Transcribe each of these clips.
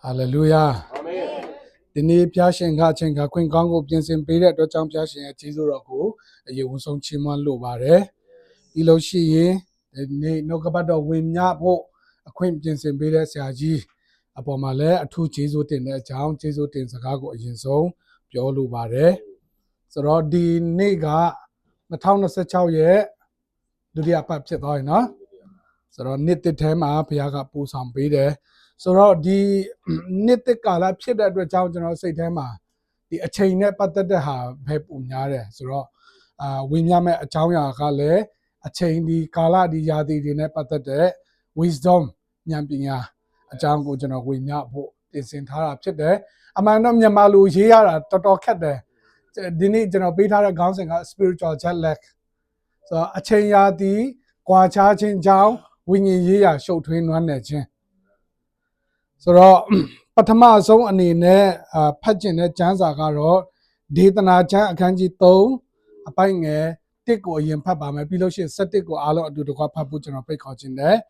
Hallelujah. The knee passion catching a queen congo pins in period to champion at Chizuraku, a Yewson Chiman Lubare. Iloshi, the no cabado win yapo, a quaintance in period Saji. Upon Male, a 2 Chizut in the town, Chizut in Sakago, Jinso, Pio Lubare. So, the nigga, the town of Sachaw, do the apart no? So, knit the time up, Yaga put some period. So, the knit color pit at the town general say tema. The chain net but the have pep unyare. So, William a chawya kale, a chain the color the yadi the net but the wisdom yampia, a jango general William is in Tara pit there. A man of Yamalu here, Toto cat there. The need general Peter Gouncing a spiritual jet lag. So, a chain yadi, qua charging jow, winning year show twin one edge. So, Patama so any ne pageant chanza garo, Ditana chan kanji to, a pine a tick or yin papa, my below she set it go alo do the papuchan of paycoach in there.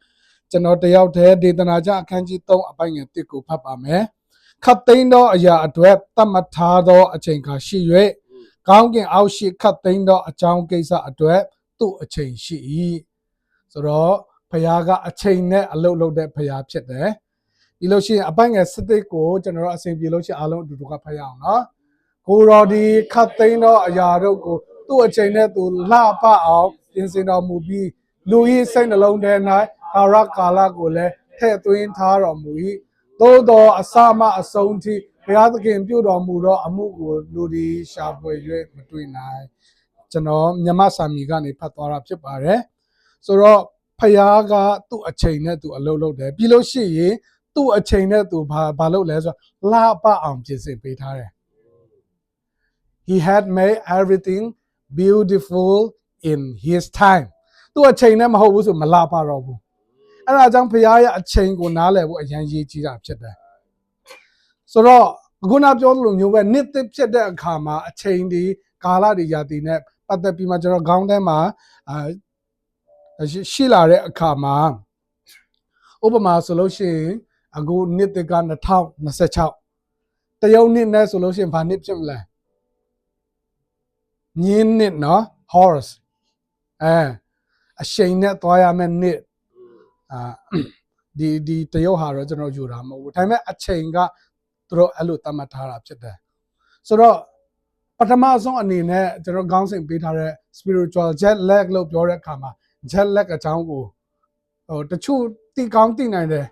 Chanote out there, Ditana chan kanji to, a pine a tick or papa me. Captain a ya at web, tamatado a chinka she, counting out she captain a chown case at web, to a chain she. So, Payaga a chain net a low that payap chet there. Iloshi abang a city go, general Saint Biloshi alone to Payana. Go rodi, Catino, a yaro go, to a chain to La Pa in Sino movie. Louis Saint alone there night, Harakala gole, Tetwin Tara Mui. Dodo, a Sama, a Sonti, the other game build on Muro, a Mugu, Ludi, Sharpway between night. Chano, Yamasa Migani, Patara Chipare. So, Payaga to a chain to a low there. Below she. To a chain to Balo Lezo, La Pa He had made everything beautiful in his time. To a chain them who was a Malapa Robu. And I don't pay a chain go nale what Yanji Chida. So, Guna Jolum, you were knitted cheddar kama, a chain the Kala di Yadine, but the Pimajor Goundema, Sheila kama. Obama solution. I go knit the gun the town, na set out. The only net solution for nip chimley. Yin knit no horse. A shane net toy I mean knit. The Teohara general Juramo. Time a chain got through a lutamatara up there. So, Patamazo and in general Gouncing Peter spiritual jet lag low pure kama. Jet lag a chango. Oh, the two the counting and there.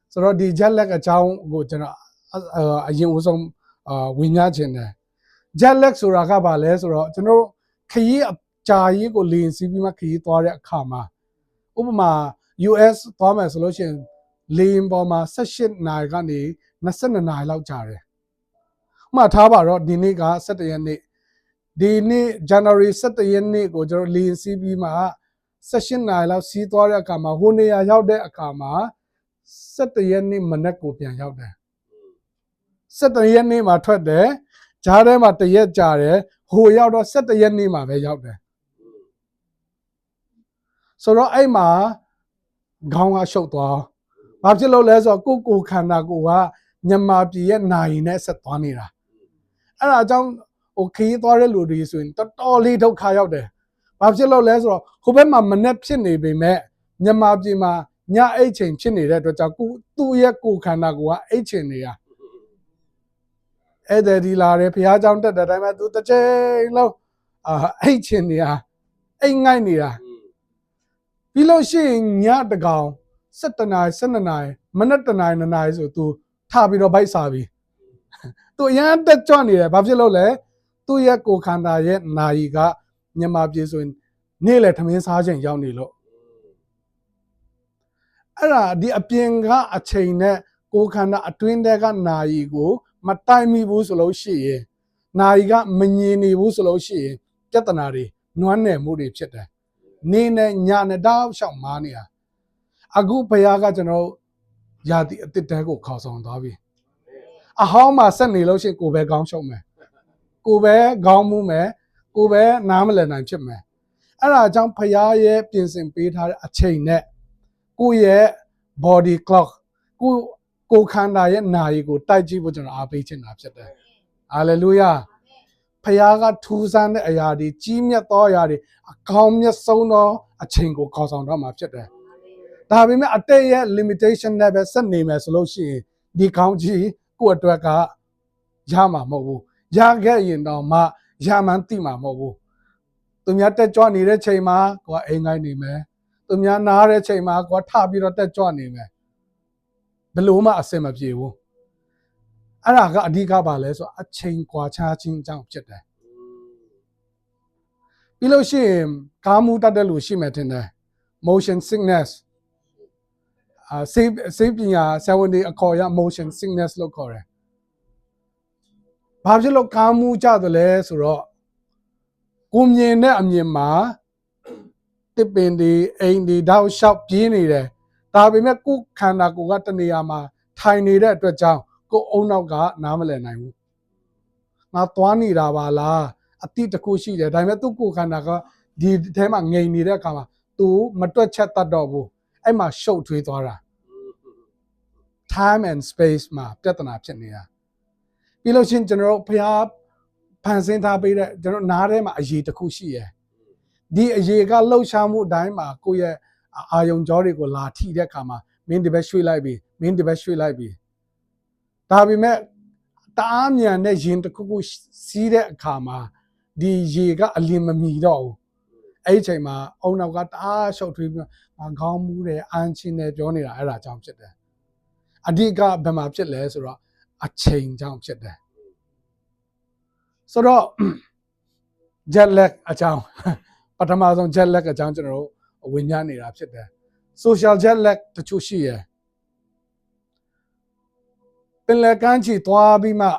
So the jet lag a chow go to a young some winyage in there. Jet lag suraka les or general key a chai go lean sibima key toria kama. Ubama US Thomas solution lean bomber session naigani nasan and I love chare. Mataba rod diniga set the yeni. Dini January set the yeni go to lean sibima session naila see toria kama. Hune a out there a kama. Set the yenny Manako pian out there. Set the yenny ma twat there, Jare at the yet jare, who out set the yenny ma way out there. So Aima Gonga Shotwa, Mabjilo les or Kuku Kanagua, Yamapi and nine set Tonira. And I don't okay, Tori Ludi soon, all little kai out there. Mabjilo les or Hubema Manepsini be met, Yamabjima. Nya a chain chinny that was a 2 year cool canagua, a chinny. Either the Lare Pia down that I might do the chain low, a chinny, a nine. Below seeing Nya the gown, set the night, send the night, minute the nine and eyes or two, Tabino by Savi. To yan that Johnny, Babjilole, 2 year cool canda yet naiga, Yamabjis in near let him in Sergeant Younilo. The Apianga a chain, go can a twin dagger naigo, Matami Wusolo she, Naiga Manini Wusolo she, Jatanari, Nuane Moody Chetter, Nina Yana Dav Shamania. A good Payaga general Yadi at the Dago cause on Davi. A how my son Niloshi go back on show me. Go back, Gamu me, go back, Namalan and Chipme. And I jump Paya, Pins and Peter a chain net. Go ye body clock. Go ကိုခန္ဓာရဲ့နာရီကိုတိုက်ကြည့်ဖို့ကျွန်တော်အားပေးချင်တာဖြစ်တယ်ဟာလေလုယာဖခင်ကထူးဆန်းတဲ့အရာတွေကြီးမြတ်သောအရာတွေအကောင်းမြတ်ဆုံးသောအချိန်ကိုခေါ်ဆောင်တော့မှာဖြစ်တယ်ဒါပေမဲ့အတိတ်ရဲ့ limitation နဲ့ပဲဆက်နေမယ်ဆိုလို့ရှိရင်ဒီကောင်းကြီးကိုယ့်အတွက်ကရမှာမဟုတ်ဘူးရခဲ့ရင်တော့မှရမှန်းသိမှာမဟုတ်ဘူးသူများတက်ကြွနေတဲ့ချိန်မှာကိုယ်အိမ်ငိုင်းနေမယ်သူများနားတဲ့ချိန်မှာကိုယ်ထပြီးတော့တက်ကြွနေမယ်ဘယ်လို့မှအဆင်မပြေဘူးအဲ့ဒါကအဓိကပါလဲဆိုအချိန်ကွာခြားခြင်းကြောင့်ဖြစ်တယ်ပြီးလို့ရှိရင်ကားမှုတတ်တဲ့လူရှိမှထင်တယ် motion sickness စေပညာဆရာဝန်တွေအခေါ်ရ motion sickness လို့ခေါ်တယ်ဘာဖြစ်လို့ကားမှုကြတယ်လဲဆိုတော့ကိုမြင်တဲ့အမြင်မှာတစ်ပင်တွေအိမ်တွေတောက်လျှောက်ပြေးနေတယ်ဒါပေမဲ့ကိုယ်ခန္ဓာကိုယ်ကတနေရာမှာထိုင်နေတဲ့အတွက်ကြောင့်ကိုယ်အုံနောက်ကနားမလည်နိုင်ဘူးငါသွားနေတာပါလားအတိတစ်ခုရှိတယ်ဒါပေမဲ့သူ့ကိုယ်ခန္ဓာကဒီထဲမှာငြိမ်နေတဲ့အခါမှာသူမတွက်ချက်တတ်တော့ဘူးအဲ့မှာရှုပ်ထွေးသွားတာ time and space မှာပြဿနာဖြစ်နေတာပြီးလို့ချင်းကျွန်တော်တို့ဖျားဖန်ဆင်းထားပေးတဲ့ကျွန်တော်နားထဲမှာအရေးတစ်ခုရှိရယ်ဒီအရေးကလှုပ်ရှားမှုအတိုင်းမှာကိုယ့်ရဲ့အာယုံကြောတွေကိုလာထိတဲ့အခါမှာမင်းဒီဘက်ရွှေ့လိုက်ပြီမင်းဒီဘက်ရွှေ့လိုက်ပြီဒါပေမဲ့တအားမြန်တဲ့ရင်တစ်ခုခုစီးတဲ့အခါမှာဒီရေကအလင်းမမီတော့ဘူးအဲ့ဒီအချိန်မှာအုံနောက်ကတအားရှုပ်ထွေးပြီးခေါင်းမူးတယ်အန်ချင်းတယ်ပြောနေတာအဲ့ဒါကြောင့်ဖြစ်တယ်အဓိကဘယ်မှာဖြစ်လဲဆိုတော့အချိန်ကြောင့်ဖြစ်တယ်ဆိုတော့ jet lag အကြောင်းပထမဆုံး jet lag အကြောင်းကျွန်တော်တို့ဝင်ညနေတာဖြစ်တယ် social jet lag တချို့ရှိရယ်ပင်လယ်ကမ်းခြေသွားပြီးမှ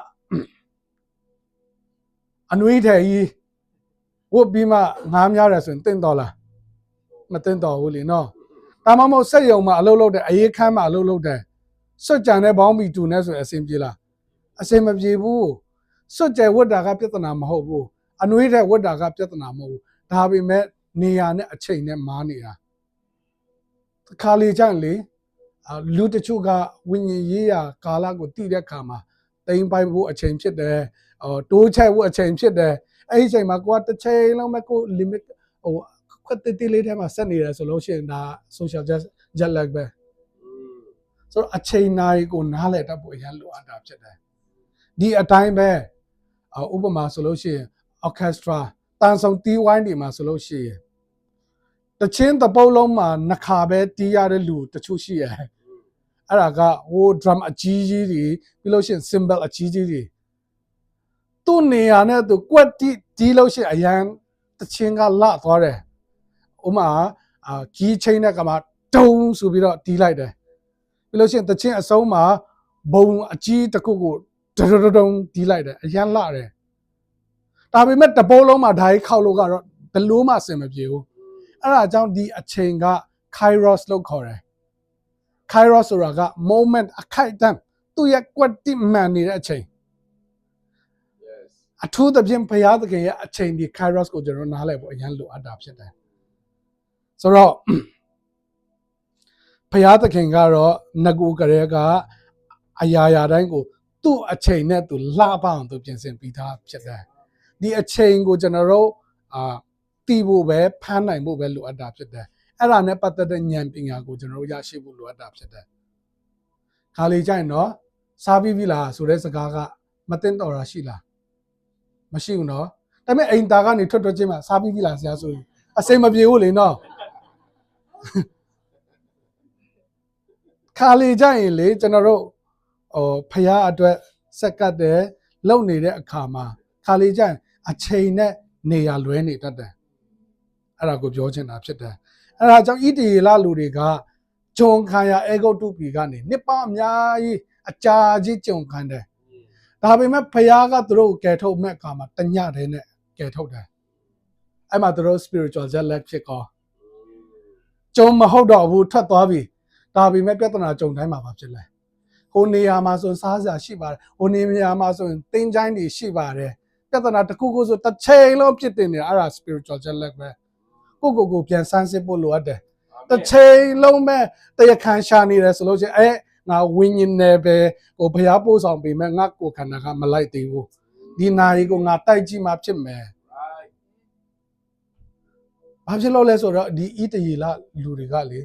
အနွေးထည်ကြီးဝတ်ပြီးမှငားများတယ်ဆိုရင်တင့်တော်လားမတင့်တော်ဘူးလေနော်ဒါမှမဟုတ်စက်ရုံမှာအလုပ်လုပ်တယ်အရေးခန်းမှာအလုပ်လုပ်တယ်စွတ်ကြံတဲ့ဘောင်းမီတူနဲ့ဆိုရင်အဆင်ပြေလားအဆင်မပြေဘူးစွတ်ကြဲဝတ်တာကပြဿနာမဟုတ်ဘူးအနွေးထည်ဝတ်တာကပြဿနာမဟုတ်ဘူးဒါပေမဲ့နေရာနဲ့အချိန်နဲ့မားနေတာခါလေကြလေလူတချို့ကဝိညာဉ်ရေးရာကာလကိုတည်တဲ့ခါမှာတိမ်ပိုက်ဖို့အချိန်ဖြစ်တယ်တိုးချက်ဖို့အချိန်ဖြစ်တယ်အဲ့ဒီအချိန်မှာကိုကတစ်ချိန်လုံးပဲကို limit ခွက်တိလေးထဲမှာဆက်နေတယ်ဆိုလို့ရှိရင်ဒါ social jet lag ပဲဆိုတော့အချိန်နိုင်ကိုနားလည်တတ်ဖို့အရင်လိုအပ်တာဖြစ်တယ်ဒီအတိုင်းပဲဥပမာဆိုလို့ရှိရင် orchestra တန်ဆောင်တီးဝိုင်းတွေမှာဆိုလို့ရှိရင်တချင်းတပုတ်လုံးမှာနှစ်ခါပဲတီးရတဲ့လူတချို့ရှိရယ်အဲ့ဒါကဟို drum အကြီးကြီးတွေပြီးလို့ရှိရင် cymbal အကြီးကြီးတွေသူ့နေရာနဲ့သူကွက်တီးလို့ရှိရင်အရန်တချင်းကလသွားတယ်ဥမာကီးချင်းတဲ့ကမှာတုံးဆိုပြီးတော့တီးလိုက်တယ်ပြီးလို့ရှိရင်တချင်းအစုံးမှာဘုံအကြီးတစ်ခုကိုတုံတီးလိုက်တယ်အရန်လတယ်ဒါပေမဲ့တပိုးလုံးမှာဓာတ်ခောက်လို့ကတော့ဘယ်လို့မှအဆင်မပြေဘူးအဲ့ဒါကြောင့်ဒီအချိန်က kairos လို့ခေါ်တယ် kairos ဆိုတာက moment အခိုက်အတန့်သူ့ရဲ့ကွက်တိမှန်နေတဲ့အချိန်အထူးသဖြင့်ဘုရားသခင်ရဲ့အချိန်ဒီ kairos ကိုကျွန်တော်နားလည်ဖို့အရင်လိုအပ်တာဖြစ်တယ်ဆိုတော့ဘုရားသခင်ကတော့ငကူကလေးကအရာရာတိုင်းကိုသူ့အချိန်နဲ့သူလှပအောင်သူပြင်ဆင်ပြီးသားဖြစ်တယ်ဒီအချိန်ကိုကျွန်တော်တို့တည်ဖို့ပဲဖမ်းနိုင်ဖို့ပဲလိုအပ်တာဖြစ်တယ်အဲ့ဒါနဲ့ပတ်သက်တဲ့ဉာဏ်ပညာကိုကျွန်တော်တို့ရရှိဖို့လိုအပ်တာဖြစ်တယ်ခါလေးကြရင်တော့စားပြီးပြီလားဆိုတဲ့စကားကမသိတော့တာရှိလားမရှိဘူးနော်ဒါပေမဲ့အိမ်သားကနေထွက်ချင်းမှစားပြီးပြီလားဆရာဆိုရင်အစိမ်မပြေဘူးလေနော်ခါလေးကြရင်လေကျွန်တော်တို့ဖျားအတွက်စက်ကတ်တယ်လုံနေတဲ့အခါမှာခါလေးကြရင်အချိန်နဲ့နေရာလွဲနေတတ်တယ်အဲ့ဒါကိုပြောချင်တာဖြစ်တယ်အဲ့ဒါကြောင့်ဣတိရေလလူတွေကဂျုံခံရအေဂုတ်တုပြည်ကနေနှစ်ပေါင်းအများကြီးအကြာကြီးဂျုံခံတယ်ဒါပေမဲ့ဖျားကသူတို့ကယ်ထုတ်မဲ့အခါမှာတညတည်းနဲ့ကယ်ထုတ်တယ်အဲ့မှာသူတို့ spiritual jet lag ဖြစ်ကောဂျုံမဟုတ်တော့ဘူးထွက်သွားပြီဒါပေမဲ့ပြဿနာကြုံတိုင်းမှာပါဖြစ်လဲဟိုနေရာမှာဆိုစားစရာရှိပါတယ်ဟိုနေရာမှာဆိုရင်တင်းချိုင်းတွေရှိပါတယ်ပြဿနာတစ်ခုခုဆိုတစ်ချိန်လုံးဖြစ်တင်နေတာအဲ့ဒါ spiritual jet lag ပဲကိုပြန်စမ်းစစ်ဖို့လိုအပ်တယ်တစ်ချိန်လုံးပဲတရားခံရှာနေတယ်ဆိုလို့ချင်း ငါဝိညာဉ်နဲ့ပဲဟိုဘုရားပို့ဆောင်ပေးမယ်ငါကိုယ်ခန္ဓာကမလိုက်သေးဘူးဒီနာရီကိုငါတိုက်ကြည့်မှဖြစ်မယ်ဘာဖြစ်လို့လဲဆိုတော့ဒီဣတရီလလူတွေကလေ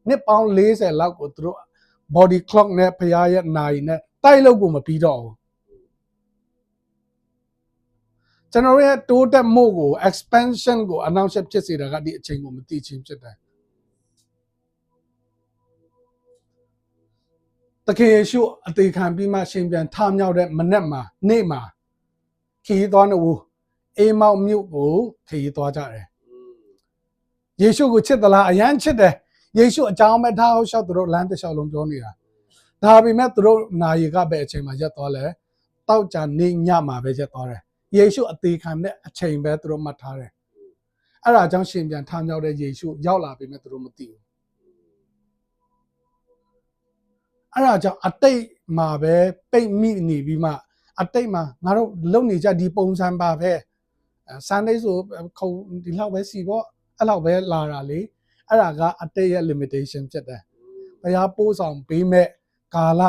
နှစ်ပေါင်း40လောက်ကိုသူတို့ body clock နဲ့ဘုရားရဲ့နာရီနဲ့တိုက်လို့ကိုမပြီးတော့ဘူးကျွန်တော်ရဲ့တိုးတက်မှုကို expansion ကို announce ဖြစ်စေတာကဒီအချိန်ကိုမသိချင်းဖြစ်တယ်တကယ်ရှုအသေးခံပြီးမှရှင်ပြန်ထမြောက်တဲ့မနေ့မှာနေ့မှာခီးသွားနေဘူးအေးမောက်မြို့ကိုခီးသွားကြတယ်ယေရှုကိုချစ်သလားအယမ်းချစ်တယ်ယေရှုအကြောင်းမဲ့ထားဟောက်လျှောက်သူတို့လမ်းတစ်လျှောက်လုံးပြောနေတာဒါပေမဲ့သူတို့နာရီကပဲအချိန်မှာရက်သွားလဲတောက်ကြနေညမှာပဲရက်သွားတယ်ယေရှုအသေးခံတဲ့အချိန်ပဲသူတို့မှတ်ထားတယ်အဲ့ဒါကြောင့်ရှင်ပြန်ထမြောက်တဲ့ယေရှုရောက်လာပြီမဲ့သူတို့မသိဘူးအဲ့ဒါကြောင့်အတိတ်မှာပဲပိတ်မိနေပြီးမှအတိတ်မှာငါတို့လုံနေကြဒီပုံစံပါပဲSunday ဆိုခုံဒီလောက်ပဲစီပေါ့အဲ့လောက်ပဲလာတာလေအဲ့ဒါကအတိတ်ရဲ့ limitation ဖြစ်တယ်ဘုရားပို့ဆောင်ပေးမဲ့ကာလ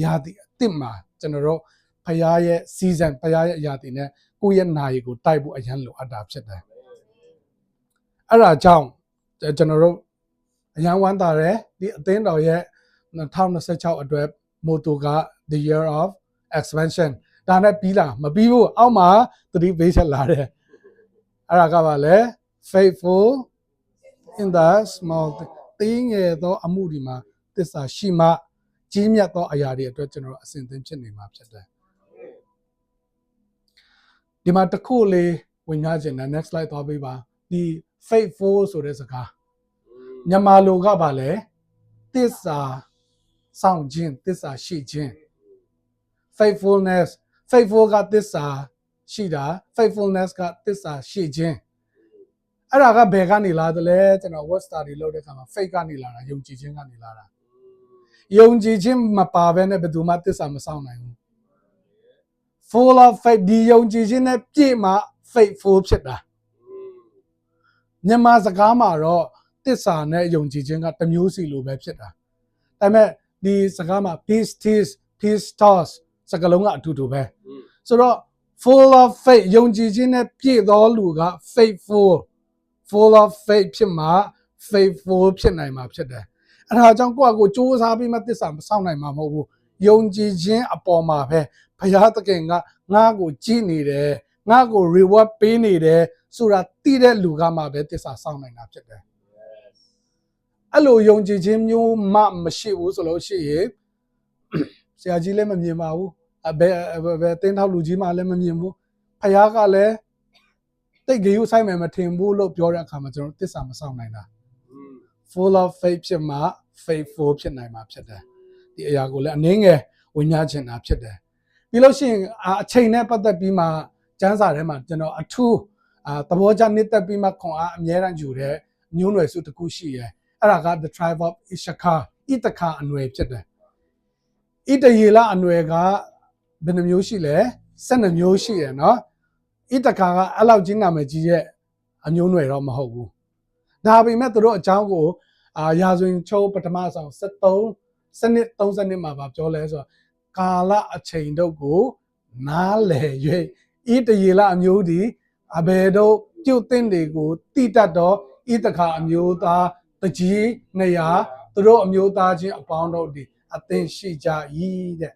ရာသီအစ်စ်မှာကျွန်တော်တို့ဘုရားရဲ့ season ဘုရားရဲ့ရာသီနဲ့ကိုယ့်ရဲ့နာရီကိုတိုက်ဖို့အရန်လိုအပ်တာဖြစ်တယ်အဲ့ဒါကြောင့်ကျွန်တော်တို့အရန်ဝမ်းသာတယ်ဒီအသင်းတော်ရဲ့2026အတွက် motto က the year of expansion ဒါနဲ့ပြီးလားမပြီးဘူးအောက်မှာသတိပေးချက်လာတယ်အဲ့ဒါကပါလေ faithful in the small တင်းငယ်သောအမှုဒီမှာသစ္စာရှိမှကြီးမြတ်သောအရာတွေအတွက်ကျွန်တော်အစဉ်သင်ဖြစ်နေမှာဖြစ်တယ်ဒီမှာတစ်ခုလေးဝင်ရခြင်းနဲ့ next slide သွားပေးပါဒီ faithful ဆိုတဲ့စကားမြန်မာလိုကပါလေသစ္စာစောင့်ခြင်းသစ္စာရှိခြင်း faithfulness faithful ကသစ္စာရှိတာ faithfulness ကသစ္စာရှိခြင်းအဲ့ဒါကဘယ်ကနေလာတယ်လဲကျွန်တော် word study လုပ်တဲ့အခါမှာ faith ကနေလာတာယုံကြည်ခြင်းကနေလာတာယုံကြည်ခြင်းမပါဘဲနဲ့ဘယ်သူမှသစ္စာမစောင့်နိုင်ဘူး full of faith ဒီယုံကြည်ခြင်းနဲ့ပြည့်မှ faithful ဖြစ်တာမြန်မာစကားမှာတော့သစ္စာနဲ့ယုံကြည်ခြင်းကတစ်မျိုးစီလိုပဲဖြစ်တာဒါပေမဲ့ဒီစကားမှာ pistos စကားလုံးကအတူတူပဲဆိုတော့ full of faith ယုံကြည်ခြင်းနဲ့ပြည့်သောလူက faithful full of faith ဖြစ်မှ faithful ဖြစ်နိုင်မှာဖြစ်တယ်အဲ့ဒါကြောင့်ကိုယ့်အကိုစူးစမ်းပြီးမှသစ္စာမစောင့်နိုင်မှာမဟုတ်ဘူးယုံကြည်ခြင်းအပေါ်မှာပဲဘုရားသခင်ကငါ့ကိုကြည်နေတယ်ငါ့ကို reward ပေးနေတယ်ဆိုတာသိတဲ့လူကမှပဲသစ္စာစောင့်နိုင်တာဖြစ်တယ်အဲ့လိုယုံကြည်ခြင်းမျိုးမှမရှိဘူးဆိုလို့ရှိရင်ဆရာကြီးလည်းမမြင်ပါဘူးဘယ်တင်းထောက်လူကြီးမှလည်းမမြင်ဘူးဖခင်ကလည်းတိတ်ကြယူဆိုင်မယ်မထင်ဘူးလို့ပြောတဲ့အခါမှာကျွန်တော်သစ္စာမဆောင်နိုင်တာ full of faith ဖြစ်မှ faithful ဖြစ်နိုင်မှာဖြစ်တယ်ဒီအရာကိုလည်းအနည်းငယ်ဝင်များချင်တာဖြစ်တယ်ပြီးလို့ရှိရင်အချိန်နဲ့ပတ်သက်ပြီးမှကျမ်းစာထဲမှာကျွန်တော်အထူးသဘောကျနှစ်သက်ပြီးမှခွန်အားအမြဲတမ်းယူတဲ့မျိုးနွယ်စုတစ်ခုရှိရယ်အဲ့ဒါက the tribe of Issachar ဣတခါအနွယ်ဖြစ်တယ်ဣတယေလအနွယ်ကဘယ်နှမျိုးရှိလဲ12မျိုးရှိတယ်နော်ဣတခါကအဲ့လောက်ကြီးနာမည်ကြီးရဲ့အမျိုးနွယ်တော့မဟုတ်ဘူးဒါပေမဲ့သူတို့အကြောင်းကိုရာဇဝင်ချုပ်ပထမဆောင်73စနစ်30မှာပြောလဲဆိုတော့ကာလအချိန်တို့ကိုနားလည်၍ဣတယေလအမျိုးဒီအဘယ်တို့ပြုတ်တင်တွေကိုတိတတ်တော့ဣတခါအမျိုးသားတကြီး200သူတို့အမျိုးသားချင်းအပေါင်းတို့ဒီအသင်ရှိကြ၏တဲ့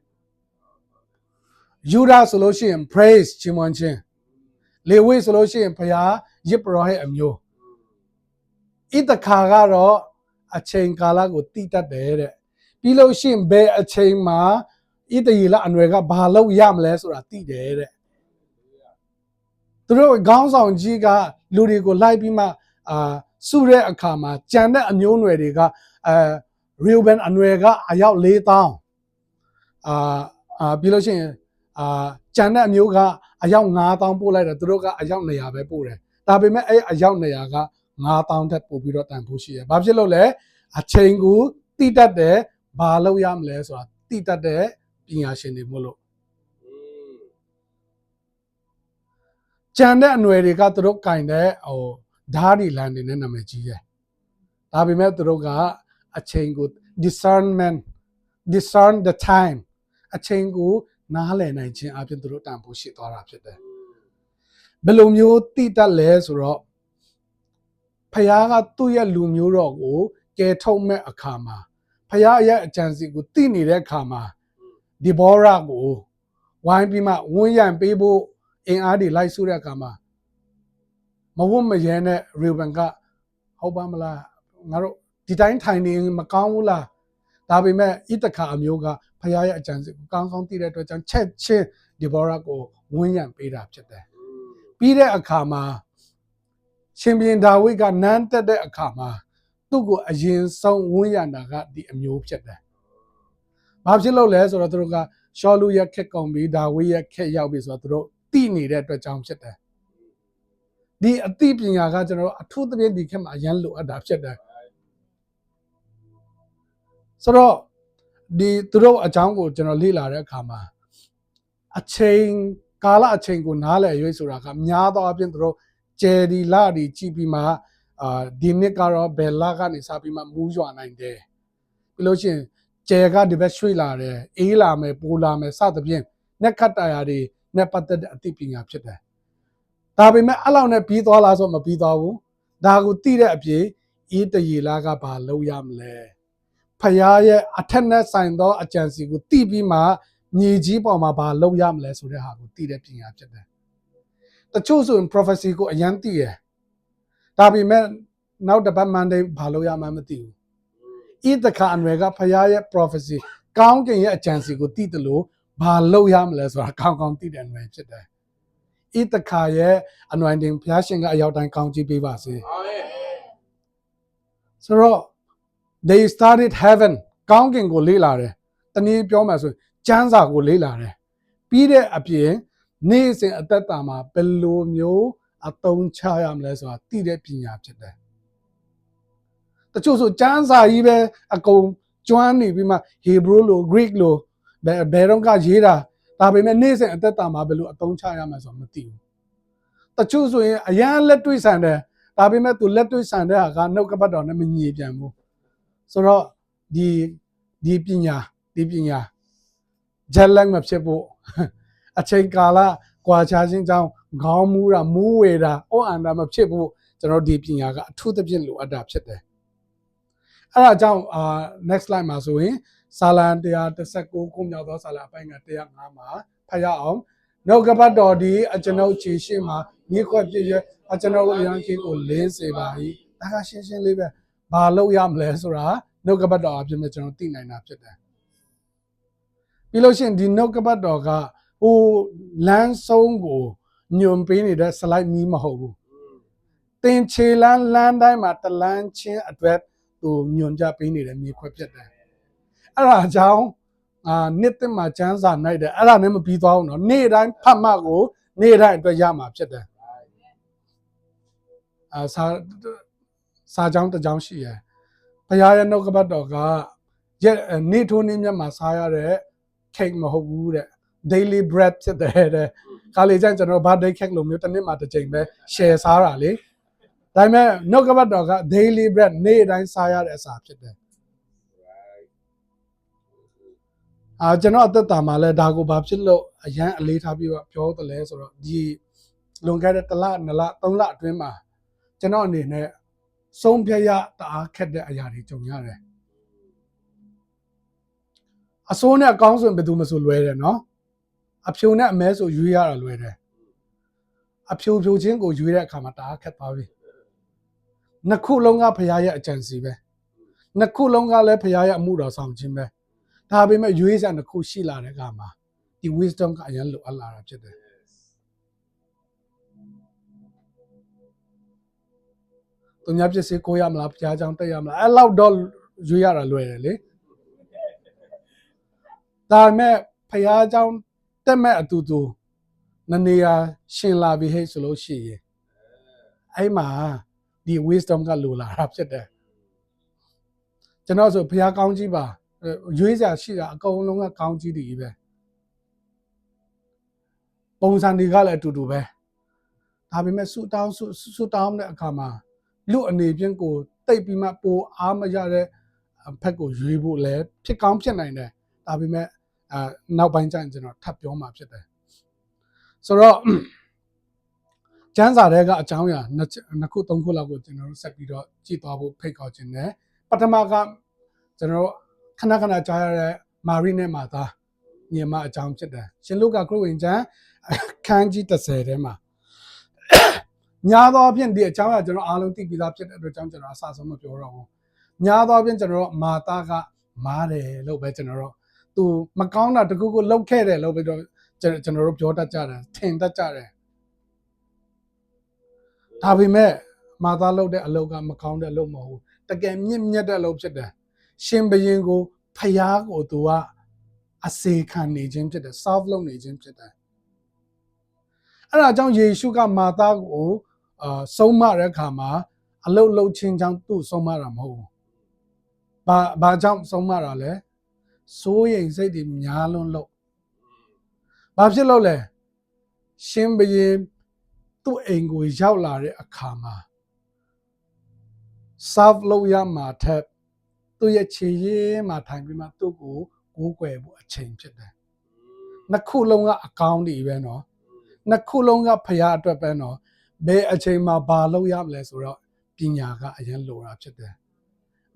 ယူဒာဆိုလို့ရှိရင် praise ချီးမွမ်းခြင်းလေဝိဆိုလို့ရှိရင်ဘုရားယစ်ပရောဟိတ်အမျိုးဣတခါကတော့အချိန်ကာလကိုတိတတ်တယ်တဲ့ပြီးလို့ရှိရင်ဘယ်အချိန်မှာဣတယေလအနွယ်ကဘာလို့ရမလဲဆိုတာသိတယ်တဲ့သူတို့ခေါင်းဆောင်ကြီးကလူတွေကိုလိုက်ပြီးမှစုတဲ့အခါမှာကြံတဲ့အမျိုးနွယ်တွေကရီဘန်အနွယ်ကအယောက်4000ပြီးလို့ရှိရင်ကြံတဲ့အမျိုးကအယောက်9000ပို့လိုက်တယ်သူတို့ကအယောက်200ပဲပို့တယ်ဒါပေမဲ့အဲ့အယောက်200က9000ထက်ပို့ပြီးတော့တန်ဖိုးရှိတယ်ဘာဖြစ်လို့လဲအချိန်ကိုတိတတ်တယ်ဘာလို့ရမလဲဆိုတာတိတတ်တဲ့ပညာရှင်တွေမို့လို့ကြံတဲ့အနွယ်တွေကသူတို့ကင်တဲ့ဓာတ်ဒီလန်တွေနဲ့နာမည်ကြီးတယ်ဒါပေမဲ့သူတို့ကအချိန်ကို discernment discern the time အချိန်ကိုနားလည်နိုင်ခြင်းအပြင်သူတို့တန်ဖိုးရှိသွားတာဖြစ်တယ်ဘယ်လိုမျိုးတိတတ်လဲဆိုတော့ဖခင်ကသူ့ရဲ့လူမျိုးတော်ကိုကယ်ထုတ်မဲ့အခါမှာဖခင်ရဲ့အကြံစီကိုသိနေတဲ့အခါမှာဒီဘောရာကိုဝိုင်းပြီးမှဝန်းရံပေးဖို့အင်အားတွေလိုက်စုတဲ့အခါမှာမဝတ်မရဲနဲ့ရေဘန်ကဟုတ်ပါမလားငါတို့ဒီတိုင်းထိုင်နေမကောင်းဘူးလားဒါပေမဲ့ဣတခါအမျိုးကဖခင်ရဲ့အကြံစီကိုကောင်းကောင်းသိတဲ့အတွက်ကြောင့်ချက်ချင်းဒီဘောရာကိုဝန်းရံပေးတာဖြစ်တယ်ပြီးတဲ့အခါမှာရှင်ဘုရင်ဒါဝိဒ်ကနန်းတက်တဲ့အခါမှာသူ့ကိုအရင်ဆုံးဝန်းရံတာကဒီအမျိုးဖြစ်တယ်။ဘာဖြစ်လို့လဲဆိုတော့သူတို့ကရှောလူရဲ့ခက်ကုန်ပြီးဒါဝိဒ်ရဲ့ခက်ရောက်ပြီဆိုတော့သူတို့သိနေတဲ့အတွက်ကြောင့်ဖြစ်တယ်။ဒီအသိပညာကကျွန်တော်တို့အထူးသဖြင့်ဒီခက်မှာအရန်လိုအပ်တာဖြစ်တယ်။ဆိုတော့ဒီသူတို့အကြောင်းကိုကျွန်တော်လေ့လာတဲ့အခါမှာအချိန်ကာလအချိန်ကိုနားလည်ရွေးဆိုတာကများသောအားဖြင့်သူတို့ကျယ်ဒီလာဒီကြည့်ပြီးမှဒီနှစ်ကတော့ဘယ်လကနေစပြီးမှမူးရွာနိုင်တယ်ပြီးလို့ရှိရင်ကျယ်ကဒီဘက်ရွှေ့လာတယ်အေးလာမယ်ပိုလာမယ်စသဖြင့်နဲ့ခတ်တရားတွေနဲ့ပတ်သက်တဲ့အသိပညာဖြစ်တယ်ဒါပေမဲ့အဲ့လောက်နဲ့ပြီးသွားလားဆိုမပြီးသွားဘူးဒါကိုသိတဲ့အပြင်အေးတရေလားကဘာလုပ်ရမလဲဖခင်ရဲ့အထက်နဲ့ဆိုင်သောအကြံစီကိုသိပြီးမှမြေကြီးပေါ်မှာဘာလုပ်ရမလဲဆိုတဲ့ဟာကိုသိတဲ့ပညာဖြစ်တယ်တချို့ဆိုရင် prophecy ကိုအရန်သိရဒါပေမဲ့နောက်တစ်ပတ် Monday ဘာလို့ရမှမသိဘူးဣသခါအနွယ်ကဖခင်ရဲ့ prophecy ကောင်းကင်ရဲ့အကြံစီကိုသိတယ်လို့ဘာလို့ရမလဲဆိုတာကောင်းကောင်းသိတဲ့အနွယ်ဖြစ်တယ်ဣသခါရဲ့ anointing ဘုရားရှင်ကအရောက်တိုင်းကောင်းချီးပေးပါစေအာမင်ဆိုတော့ they started heaven ကောင်းကင်ကိုလေ့လာတယ်တနည်းပြောမှဆိုကျမ်းစာကိုလေ့လာတယ်ပြီးတဲ့အပြင်နေ့စဉ်အသက်တာမှာဘယ်လိုမျိုးအသုံးချရမလဲဆိုတာသိတဲ့ပညာဖြစ်တယ်တချို့ဆိုကျမ်းစာကြီးပဲအကုန်ကျွမ်းနေပြီးမှ Hebrew လို Greek လိုဘယ်တော့ကရေးတာဒါပေမဲ့နေ့စဉ်အသက်တာမှာဘယ်လိုအသုံးချရမလဲဆိုတာမသိဘူးတချို့ဆိုရင်အရန်လက်တွေ့ဆန်တယ်ဒါပေမဲ့သူလက်တွေ့ဆန်တဲ့ဟာကနှုတ်ကပတ်တော်နဲ့မညီပြန်ဘူးဆိုတော့ဒီပညာဂျက်လက်မဖြစ်ဖို့အချိန်ကာလကွာခြားခြင်းကြောင့်ခေါင်းမူးတာမူးဝေတာအော့အန်တာမဖြစ်ဖို့ကျွန်တော်ဒီပညာကအထူးသဖြင့်လိုအပ်တာဖြစ်တယ်အဲ့ဒါကြောင့်next slide မှာဆိုရင်စာလံ119ခုမြောက်သောစာလံအပိုင်းက105မှာဖတ်ရအောင်နှုတ်ကပတ်တော်ဒီအကျွန်ုပ်ခြေရှိမှာမြေခွက်ပြည့်ရအကျွန်ုပ်ရန်ကြီးကိုလင်းစေပါ၏ဒါကရှင်းရှင်းလေးပဲဘာလုပ်ရမလဲဆိုတာနှုတ်ကပတ်တော်အပြင်မှာကျွန်တော်သိနိုင်တာဖြစ်တယ်ပြီးလို့ရှိရင်ဒီနှုတ်ကပတ်တော်ကဟိုလမ်းဆုံးကိုညွန်ပေးနေတဲ့ slide မီးမဟုတ်ဘူးတင်ခြေလမ်းတိုင်းမှာတလန်းချင်းအတွက်သူညွန်ကြပေးနေတဲ့မြေခွက်ဖြစ်တယ်အဲ့ဒါကြောင့်နှစ်သက်မှာကျမ်းစာနိုင်တယ်အဲ့ဒါနဲ့မပြီးသွားဘူးเนาะနေ့တိုင်းဖတ်မှကိုနေ့တိုင်းအတွက်ရမှာဖြစ်တယ်စာကြောင်းတစ်ကြောင်းရှိရယ်ဘုရားရဲ့နှုတ်ကပတ်တော်ကနေ့ထိုးနေ့မြတ်မှာစားရတဲ့ cake မဟုတ်ဘူးတဲ့ daily bread ဖြစ်တယ်တဲ့ခါလေကျရင်ကျွန်တော် birthday cake လိုမျိုးတစ်နေ့မှာတစ်ချိန်ပဲ share စားတာလေဒါပေမဲ့နှုတ်ကပတ်တော်က daily bread နေ့တိုင်းစားရတဲ့အစာဖြစ်တယ်ကျွန်တော်အသက်တာမှာလဲဒါကိုဘာဖြစ်လို့အရန်အလေးထားပြီးပြောတယ်လဲဆိုတော့ဒီလွန်ခဲ့တဲ့1လ2လ3လအတွင်းမှာကျွန်တော်အနေနဲ့ဆုံးဖြတ်ရတအားခက်တဲ့အရာတွေကြုံရတယ်အစိုးနဲ့အကောင်းဆိုရင်ဘယ်သူမှဆိုလွဲတယ်နော်အဖြူနဲ့အမဲဆိုရွေးရတာလွဲတယ်အဖြူချင်းကိုရွေးတဲ့အခါမှာတအားခက်သွားပြီနှစ်ခုလုံးကဖရားရဲ့အကြံစီပဲနှစ်ခုလုံးကလည်းဖရားရဲ့အမှုတော်ဆောင်ခြင်းပဲဒါပေမဲ့ရွေးစရာနှစ်ခုရှိလာတဲ့အခါမှာဒီ wisdom ကအရင်လိုအပ်လာတာဖြစ်တယ်သူများပစ္စည်းကိုရမလားဖရားကြောင့်တက်ရမလားအဲ့လောက်တော့ရွေးရတာလွယ်တယ်လေဒါပေမဲ့ဖရားကြောင့်တက်မဲ့အတူတူနနေရရှင်လာပြီဟဲ့ဆိုလို့ရှိရင်အဲ့မှာဒီ wisdom ကလိုလာတာဖြစ်တယ်ကျွန်တော်ဆိုဖရားကောင်းကြီးပါရွေးစရာရှိတာအကုန်လုံးကကောင်းကြီးတွေပဲပုံစံတွေကလည်းအတူတူပဲဒါပေမဲ့ဆူတောင်းတဲ့အခါမှာလူအနေဖြင့်ကိုတိတ်ပြီးမှပိုအားမရတဲ့ဖက်ကိုရွေးဖို့လည်းဖြစ်ကောင်းဖြစ်နိုင်တယ် ဒါပေမဲ့နောက်ပိုင်းကျရင်ကျွန်တော်ထပ်ပြောမှာဖြစ်တယ်ဆိုတော့ကျမ်းစာတွေကအကြောင်းအရာနှစ်ခုသုံးခုလောက်ကိုကျွန်တော်တို့ဆက်ပြီးတော့ကြည့်သွားဖို့ဖိတ်ခေါ်ခြင်းနဲ့ပထမကကျွန်တော်တို့ခဏခဏကြားရတဲ့မာရိနဲ့မာသာညီမအကြောင်းဖြစ်တယ်ရှင်လုကာခရစ်ဝင်ကျမ်းခန်းကြီး30ထဲမှာညာသောအဖြစ်ဒီအကြောင်းအရာကျွန်တော်အားလုံးသိပြီးသားဖြစ်တဲ့အတွက်ကြောင့်ကျွန်တော်အစဆုံးမပြောတော့ဘူးညာသောအဖြစ်ကျွန်တော်တို့မာသာကမားတယ်လို့ပဲကျွန်တော်တို့သူမကောင်းတာတခုခုလုပ်ခဲ့တယ်လို့ပဲကျွန်တော်တို့ပြောတတ်ကြတယ်ထင်တတ်ကြတယ်ဒါပေမဲ့မာသာလုပ်တဲ့အလုပ်ကမကောင်းတဲ့အလုပ်မဟုတ်ဘူးတကယ်မြတ်တဲ့အလုပ်ဖြစ်တယ်ရှင်ဘုရင်ကိုဖျားကိုသူကအစေခံနေခြင်းဖြစ်တယ် serve လုပ်နေခြင်းဖြစ်တယ်အဲ့ဒါကြောင့်ယေရှုကမာသာကိုဆုံးမတဲ့အခါမှာအလုတ်လှုပ်ခြင်းကြောင့်သူ့ဆုံးမတာမဟုတ်ဘူးဘာကြောင့်ဆုံးမတာလဲစိုးရိမ်စိတ်တွေများလွန်းလို့ဘာဖြစ်လို့လဲရှင်ဘုရင်သူ့အိမ်ကိုရောက်လာတဲ့အခါမှာ serve လုပ်ရမှာထက်သူ့ရဲ့ခြေရင်းမှာထိုင်ပြီးမှသူ့ကိုကိုးကွယ်ဖို့အချိန်ဖြစ်တယ်နှစ်ခုလုံးကအကောင်းတွေပဲနော်နှစ်ခုလုံးကဖရားအတွက်ပဲနော်ဘယ်အချိန်မှာဘာလုပ်ရမလဲဆိုတော့ပညာကအရင်လိုတာဖြစ်တယ်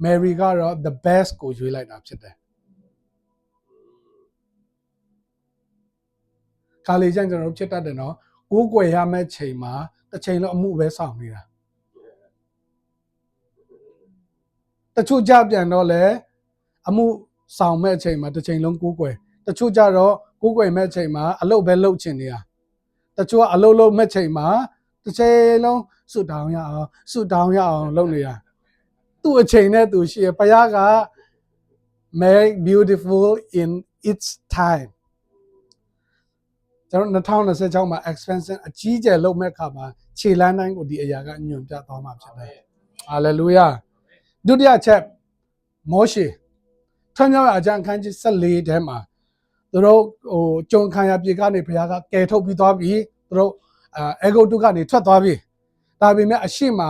မယ်ရီကတော့ the best ကိုရွေးလိုက်တာဖြစ်တယ်ခါလေးကျရင်ကျွန်တော်တို့ဖြစ်တတ်တယ်နော်ကိုးကွယ်ရမယ့်ချိန်မှာတစ်ချိန်လုံးအမှုပဲဆောင်နေတာတချို့ကြပြန်တော့လေအမှုဆောင်မဲ့အချိန်မှာတစ်ချိန်လုံးကိုးကွယ်တချို့ကြတော့ကိုးကွယ်မဲ့အချိန်မှာအလုပ်ပဲလုပ်ချင်နေတာတချို့ကအလုပ်လုပ်မဲ့ချိန်မှာတစ်ချိန်လုံးဆူတောင်းရအောင်လုပ်နေတာသူ့အချိန်နဲ့သူရှိရဘုရားက make beautiful in its time ကျွန်တော်2026မှာ expansion အကြီးကျယ်လုပ်မဲ့အခါမှာခြေလမ်းတိုင်းကိုဒီအရာကညွှန်ပြသွားမှာဖြစ်တယ် hallelujah ဒုတိယချက်မောရှေထွန်းမြောက်အကျမ်းအခန်းကြီး14ထဲမှာသူတို့ကြုံခံရပြေကနေဘုရားကကယ်ထုတ်ပြီးသွားပြီသူတို့အေဂုတ်တုကနေထွက်သွားပြီဒါပေမဲ့အရှိမ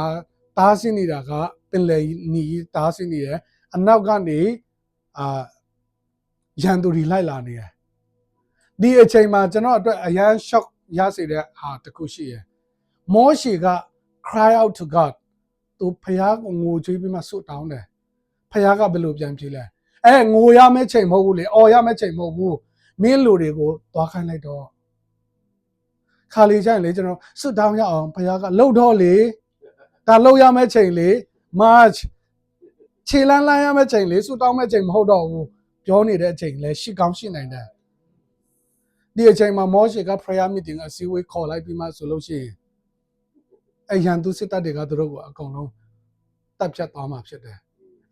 တားဆီးနေတာကပင်လယ်နီတားဆီးနေတယ်အနောက်ကနေရန်သူတွေလိုက်လာနေတယ်ဒီအချိန်မှာကျွန်တော်အတွက်အရန် shock ရစေတဲ့ဟာတစ်ခုရှိရယ်မောရှေက cry out to God သူဘုရားကိုငိုကြွေးပြီးမှဆုတောင်းတယ်ဘုရားကဘယ်လိုပြန်ဖြေလဲငိုရမယ့်ချိန်မဟုတ်ဘူးလေအော်ရမယ့်ချိန်မဟုတ်ဘူးမင်းလူတွေကိုသွားခိုင်းလိုက်တော့ခါလေးကျရင်လေကျွန်တော်ဆုတောင်းရအောင်ဘုရားကလှုပ်တော့လေဒါလှုပ်ရမယ့်ချိန်လေ March ခြေလန်းလန်းရမယ့်ချိန်လေဆုတောင်းမယ့်ချိန်မဟုတ်တော့ဘူးပြောနေတဲ့အချိန်လဲရှိကောင်းရှိနိုင်တယ်ဒီအချိန်မှာမောရှေက prayer meeting အစည်းအဝေးခေါ်လိုက်ပြီးမှဆိုလို့ရှိရင်ရန်သူစစ်တပ်တွေကသူတို့ကိုအကုန်လုံးတပ်ဖြတ်သွားမှာဖြစ်တယ်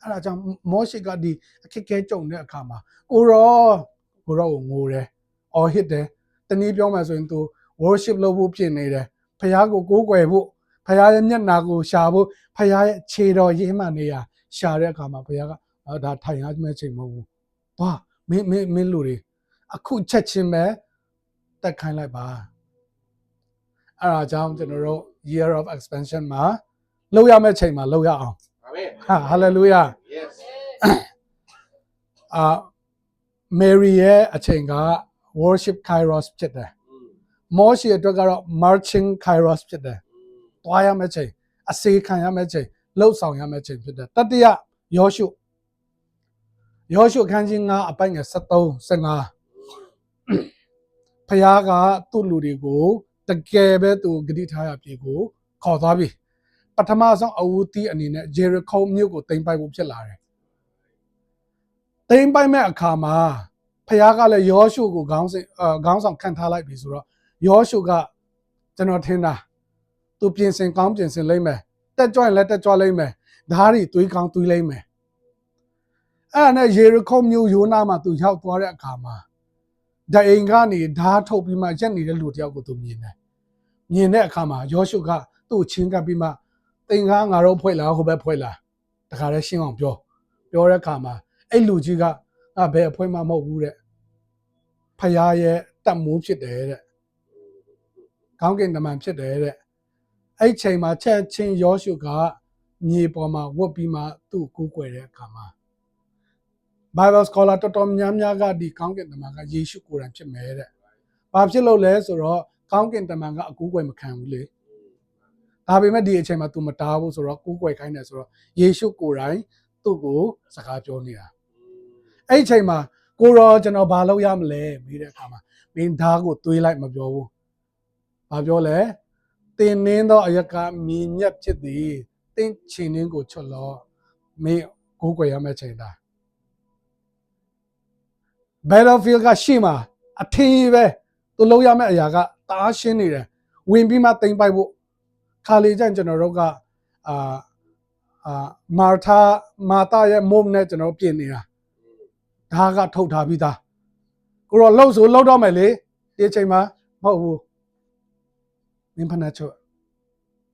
အဲ့ဒါကြောင့်မောရှေကဒီအခက်အခဲကြုံတဲ့အခါမှာကိုရောကိုငိုတယ်အော်ဟစ်တယ်တနည်းပြောမှဆိုရင်သူ worship လုပ်ဖို့ဖြစ်နေတယ်ဖခင်ကိုကိုးကွယ်ဖို့ဖခင်ရဲ့မျက်နာကိုရှာဖို့ဖခင်ရဲ့ခြေတော်ရင်းမှနေရရှာတဲ့အခါမှာဖခင်ကဒါထိုင်ရမယ့်ချိန်မဟုတ်ဘူးသွားမင်းလူတွေအခုချက်ချင်းပဲတက်ခိုင်းလိုက်ပါအဲ့ဒါကြောင့်ကျွန်တော်တို့ year of expansion မှာလုပ်ရမယ့်ချိန်မှာလုပ်ရအောင်အာမင်ဟာ hallelujah yes Mary ရဲ့အချိန်က worship kairos ဖြစ်တယ်မောရှေအတွက်ကတော့ marching kairos ဖြစ်တယ်တွားရမယ့်ချိန်အစေခံရမယ့်ချိန်လှုပ်ဆောင်ရမယ့်ချိန်ဖြစ်တယ်တတိယယောရှုခန်းကြီး9အပိုင်ငယ်73 15ဖခင်ကသူ့လူတွေကိုတကယ်ပဲသူဂတိထားရပြေကိုခေါ်သွားပြီပထမဆုံးအဝူသီးအနေနဲ့ဂျေရခုံမြို့ကိုသိမ်းပိုက်ဖို့ဖြစ်လာတယ်သိမ်းပိုက်မဲ့အခါမှာဖခင်ကလည်းယောရှုကိုခေါင်းဆောင်ခံထားလိုက်ပြီဆိုတော့ယောရှုကကျွန်တော်ထင်တာသူပြင်ဆင်ကောင်းပြင်ဆင်လိမ့်မယ်တက်ကြွရင်လည်းတက်ကြွလိမ့်မယ်ဓာတ်တွေသွေးကောင်းသွေးလိမ့်မယ်အဲ့ဒါနဲ့ယေရခုံမြို့ယိုနာမှာသူရောက်သွားတဲ့အခါမှာဒအိမ်ကနေဓာတ်ထုတ်ပြီးမှရက်နေတဲ့လူတယောက်ကိုသူမြင်တဲ့အခါမှာယောရှုကသူ့ချင်းကပ်ပြီးမှသင်္ကားငါတို့ဖွဲ့လာဟိုဘက်ဖွဲ့လာတခါတည်းရှင်းအောင်ပြောတဲ့အခါမှာအဲ့လူကြီးကဘယ်အဖွဲမှမဟုတ်ဘူးတဲ့ဖခင်ရဲ့တပ်မိုးဖြစ်တယ်တဲ့ခေါင်းကင်တမန်ဖြစ်တယ်တဲ့အဲ့ချိန်မှာချက်ချင်းယောရှုကမြေပေါ်မှာဝတ်ပြီးမှသူ့ကိုးကွယ်တဲ့အခါမှာ Bible scholar တော်တော်များများကဒီကောင်းကင်တမန်ကယေရှုကိုယ်တိုင်ဖြစ်မယ်တဲ့။ဘာဖြစ်လို့လဲဆိုတော့ကောင်းကင်တမန်ကအကူအကွယ်မခံဘူးလေ။ဒါပေမဲ့ဒီအချိန်မှာ तू မတားဘူးဆိုတော့ကူးကွယ်ခိုင်းတယ်ဆိုတော့ယေရှုကိုယ်တိုင်သူ့ကိုစကားပြောနေတာ။အဲ့ဒီအချိန်မှာကိုရောကျွန်တော်ဘာလုပ်ရမလဲမေးတဲ့အခါမှာမင်းဓာတ်ကိုတွေးလိုက်မပြောဘူး။ဘာပြောလဲ။တင်နှင်းသောအရကမြင်ညက်ဖြစ်သည်။တင့်ချင်နှင်းကိုချွတ်လောမင်းကိုးကွယ်ရမယ့်ချိန်တာ။ Battlefield ကရှေ့မှာအထင်ကြီးပဲသူလုံးရမယ့်အရာကတအားရှင်းနေတယ်ဝင်ပြီးမှတိမ်ပိုက်ဖို့ခါလေကျရင်ကျွန်တော်တို့ကမာတာရဲ့မုံနဲ့ကျွန်တော်ပြင်နေတာဒါကထုတ်ထားပြီးသားကိုတော့လှုပ်ဆိုလှုပ်တော့မယ်လေဒီအချိန်မှာမဟုတ်ဘူးမင်းဖနာချော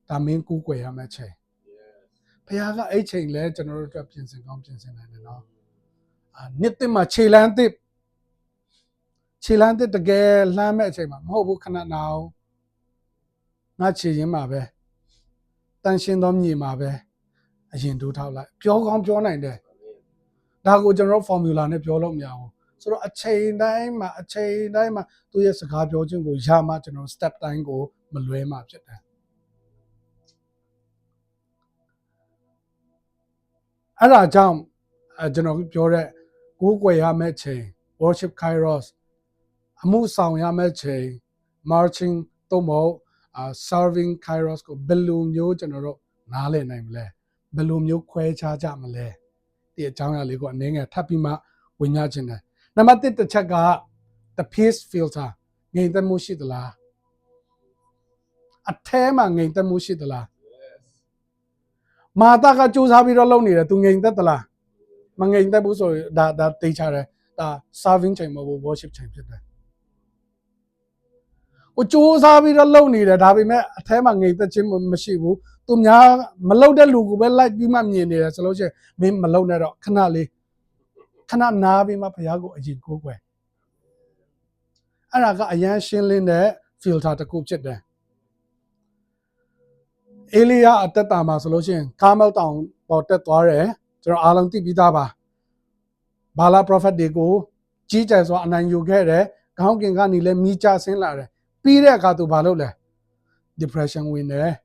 ဒါမင်းကူးကွယ်ရမယ့်ချိန်ဘုရားကအဲ့ချိန်လဲကျွန်တော်တို့အတွက်ပြင်ဆင်ကောင်းပြင်ဆင်နိုင်တယ်နော်နှစ်သိမှာခြေလန်းသစ်တကယ်လှမ်းမဲ့အချိန်မှာမဟုတ်ဘူးခဏနာအောင်ငါခြေရင်းမှာပဲတန်ရှင်းသောမြေမှာပဲအရင်တိုးထောက်လိုက်ပြောကောင်းပြောနိုင်တယ်ဒါကိုကျွန်တော် formula နဲ့ပြောလို့မရဘူးဆိုတော့အချိန်တိုင်းမှာသူ့ရဲ့စကားပြောခြင်းကိုရမှကျွန်တော် step တိုင်းကိုမလွဲမှဖြစ်တယ်အဲ့ဒါကြောင့်ကျွန်တော်ပြောတဲ့ကိုးကွယ်ရမယ့်ချိန် worship kairos အမှုဆောင်ရမယ့်ချိန် marching သို့မဟုတ်serving kairos ကိုဘယ်လိုမျိုးကျွန်တော်တို့နားလည်နိုင်မလဲဘယ်လိုမျိုးခွဲခြားကြမလဲဒီအကြောင်းအရာလေးကိုအနေငယ်ထပ်ပြီးမှဝင်ရခြင်းတယ်နံပါတ်1တစ်ချက်က the peace filter ငြိမ်သက်မှုရှိသလားအထဲမှာငြိမ်သက်မှုရှိသလားမာတာကစူးစမ်းပြီးတော့လုပ်နေတယ်သူငြိမ်သက်သလားမငြိမ်သက်ဘူးဆိုရင်ဒါသိချတယ်ဒါ serving ချိန်မဟုတ်ဘူး worship ချိန်ဖြစ်တယ်ကိုစူးစမ်းပြီးတော့လုပ်နေတယ်ဒါပေမဲ့အထဲမှာငြိမ်သက်ခြင်းမရှိဘူးသူများမလုပ်တဲ့လူကိုပဲလိုက်ပြီးမှမြင်နေတယ်ဆိုလို့ရှိရင်မင်းမလုပ်နဲ့တော့ခဏနားပြီးမှဘုရားကိုအရင်ကိုးကွယ်အဲ့ဒါကအရန်ရှင်းလင်းတဲ့ filter တစ်ခုဖြစ်တယ်အေလိယအသက်တာမှာဆိုလို့ရှိရင်ကာမယ်တောင်ပေါ်တက်သွားတယ်ကျွန်တော်အားလုံးသိပြီးသားပါဘာလာ prophet တွေကိုကြီးကြဲစွာအနိုင်ယူခဲ့တယ်ခေါင်းကင်ကနေလည်းမိကြဆင်းလာတယ်ပြီးတဲ့အခါသူဘာလုပ်လဲ depression ဝင်တယ်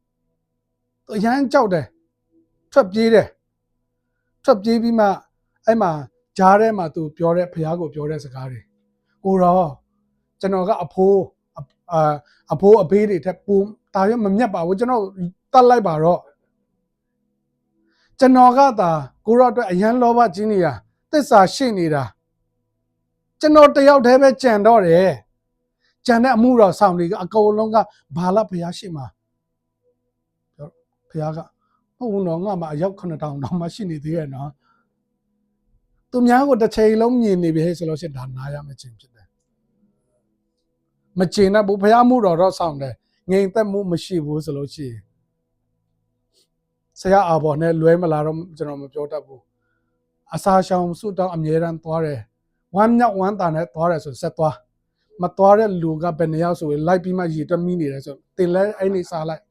သူအရန်ကြောက်တယ်ထွက်ပြေးပြီးမှအဲ့မှာကြားထဲမှာသူပြောတဲ့ဘုရားကိုပြောတဲ့စကားတွေကိုတော့ကျွန်တော်ကအဖိုးအဖေးတွေထက်ပိုဒါရမမြတ်ပါဘူးကျွန်တော်တတ်လိုက်ပါတော့ကျွန်တော်ကသာကိုရောအတွက်အရန်လောဘကြီးနေတာသစ္စာရှိနေတာကျွန်တော်တယောက်တည်းပဲကြံတော့တယ်ကြံတဲ့အမှုတော်ဆောင်တွေကအကုန်လုံးကဘာလဘုရားရှိမှာဘုရားကဟုတ်ဘူးနော်ငါမှအယောက်9000တောင်မှရှိနေသေးရဲ့နော်သူများကိုတစ်ချိန်လုံးမြင်နေပြီဆိုလို့ရှိရင်ဒါနားရမယ့်ချိန်ဖြစ်တယ်မချင်တဲ့ဘူးဘုရားမှုတော်တော့ဆောင်တယ်ငြိမ်သက်မှုမရှိဘူးဆိုလို့ရှိရင်ဆရာအာဘော်နဲ့လွဲမလာတော့ကျွန်တော်မပြောတတ်ဘူးအစာရှောင်စုတောင်းအမြဲတမ်းသွားတယ်ဝမ်းမြောက်ဝမ်းသာနဲ့သွားတယ်ဆိုဆက်သွားမသွားတဲ့လူကဘယ်နှယောက်ဆိုရင်လိုက်ပြီးမှရည်တွက်မိနေတယ်ဆိုတင်လဲအဲ့နေစားလိုက်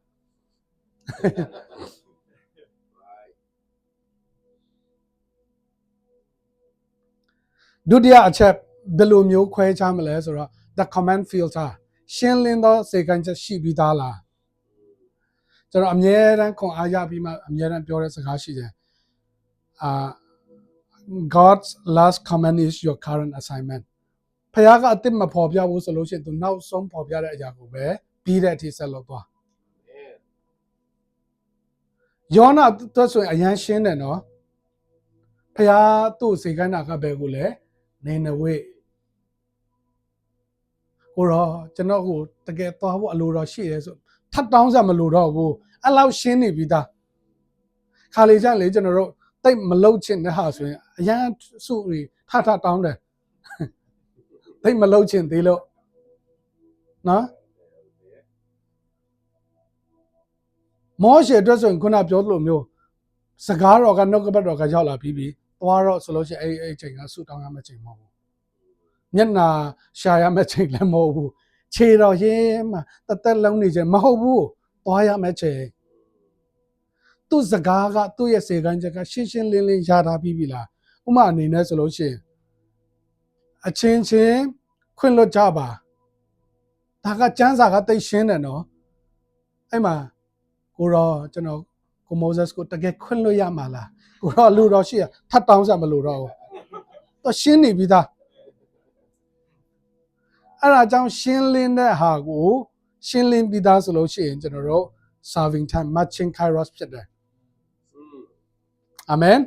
ဒုတိယအချက်ဘယ်လိုမျိုးခွဲခြားမလဲဆိုတော့ the command filter ရှင်းလင်းသောစေခိုင်းချက်ရှိပြီးသားလားကျွန်တော်အမြဲတမ်းခွန်အားရပြီးမှအမြဲတမ်းပြောတဲ့စကားရှိတယ်God's last command is your current assignment ဖခင်ကအစ်စ်မဖော်ပြဘူးဆိုလို့ရှိရင်သူနောက်ဆုံးဖော်ပြတဲ့အရာကိုပဲပြီးတဲ့အထိဆက်လုပ်သွားယောနာသူဆိုရင်အရန်ရှင်းတယ်နော်ဖခင်သူ့စေခိုင်းတာကဘယ်ကိုလဲနေနဝေကိုတော့ကျွန်တော်ကိုတကယ်သွားဖို့အလိုတော်ရှိတယ်ဆိုထပ်တောင်းစရာမလိုတော့ဘူးအဲ့လောက်ရှင်းနေပြီသားခါလေကျလေကျွန်တော်တို့တိတ်မလုတ်ချင်တဲ့ဟာဆိုရင်အရန်စုပြီးထတောင်းတယ်တိတ်မလုတ်ချင်သေးလို့နော်မောရှေအတွက်ဆိုရင်ခုနပြောသလိုမျိုးစကားတော်ကနှုတ်ကပတ်တော်ကရောက်လာပြီးသွားတော့ဆိုလို့ရှိရင်အဲ့ချိန်ကဆူတောင်းရမယ့်ချိန်မဟုတ်ဘူးမျက်နာရှာရမယ့်ချိန်လည်းမဟုတ်ဘူးခြေတော်ရင်းမှာတက်လုံးနေခြင်းမဟုတ်ဘူးသွားရမယ့်ချိန်သူ့စကားကသူ့ရဲ့စေခိုင်းချက်ကရှင်းရှင်းလင်းလင်းရတာပြီးပြီလားဥ မာအနေနဲ့ဆိုလို့ရှိရင်အချင်းချင်းခွင့်လွှတ်ကြပါဒါကကျမ်းစာကသိရှင်းတယ်နော်အဲ့မှာကိုရောကျွန်တော်ကိုမိုးဇက်ကိုတကယ်ခွင့်လွှတ်ရမှာလားကိုရောလူတော်ရှိရထပ်တောင်းစမလို့တော့တော့ရှင်းနေပြီသားအဲ့ဒါကြောင့်ရှင်းလင်းတဲ့ဟာကိုရှင်းလင်းပြီးသားဆိုလို့ရှိရင်ကျွန်တော်တို့ serving time matching kairos ဖြစ်တယ်အာမင်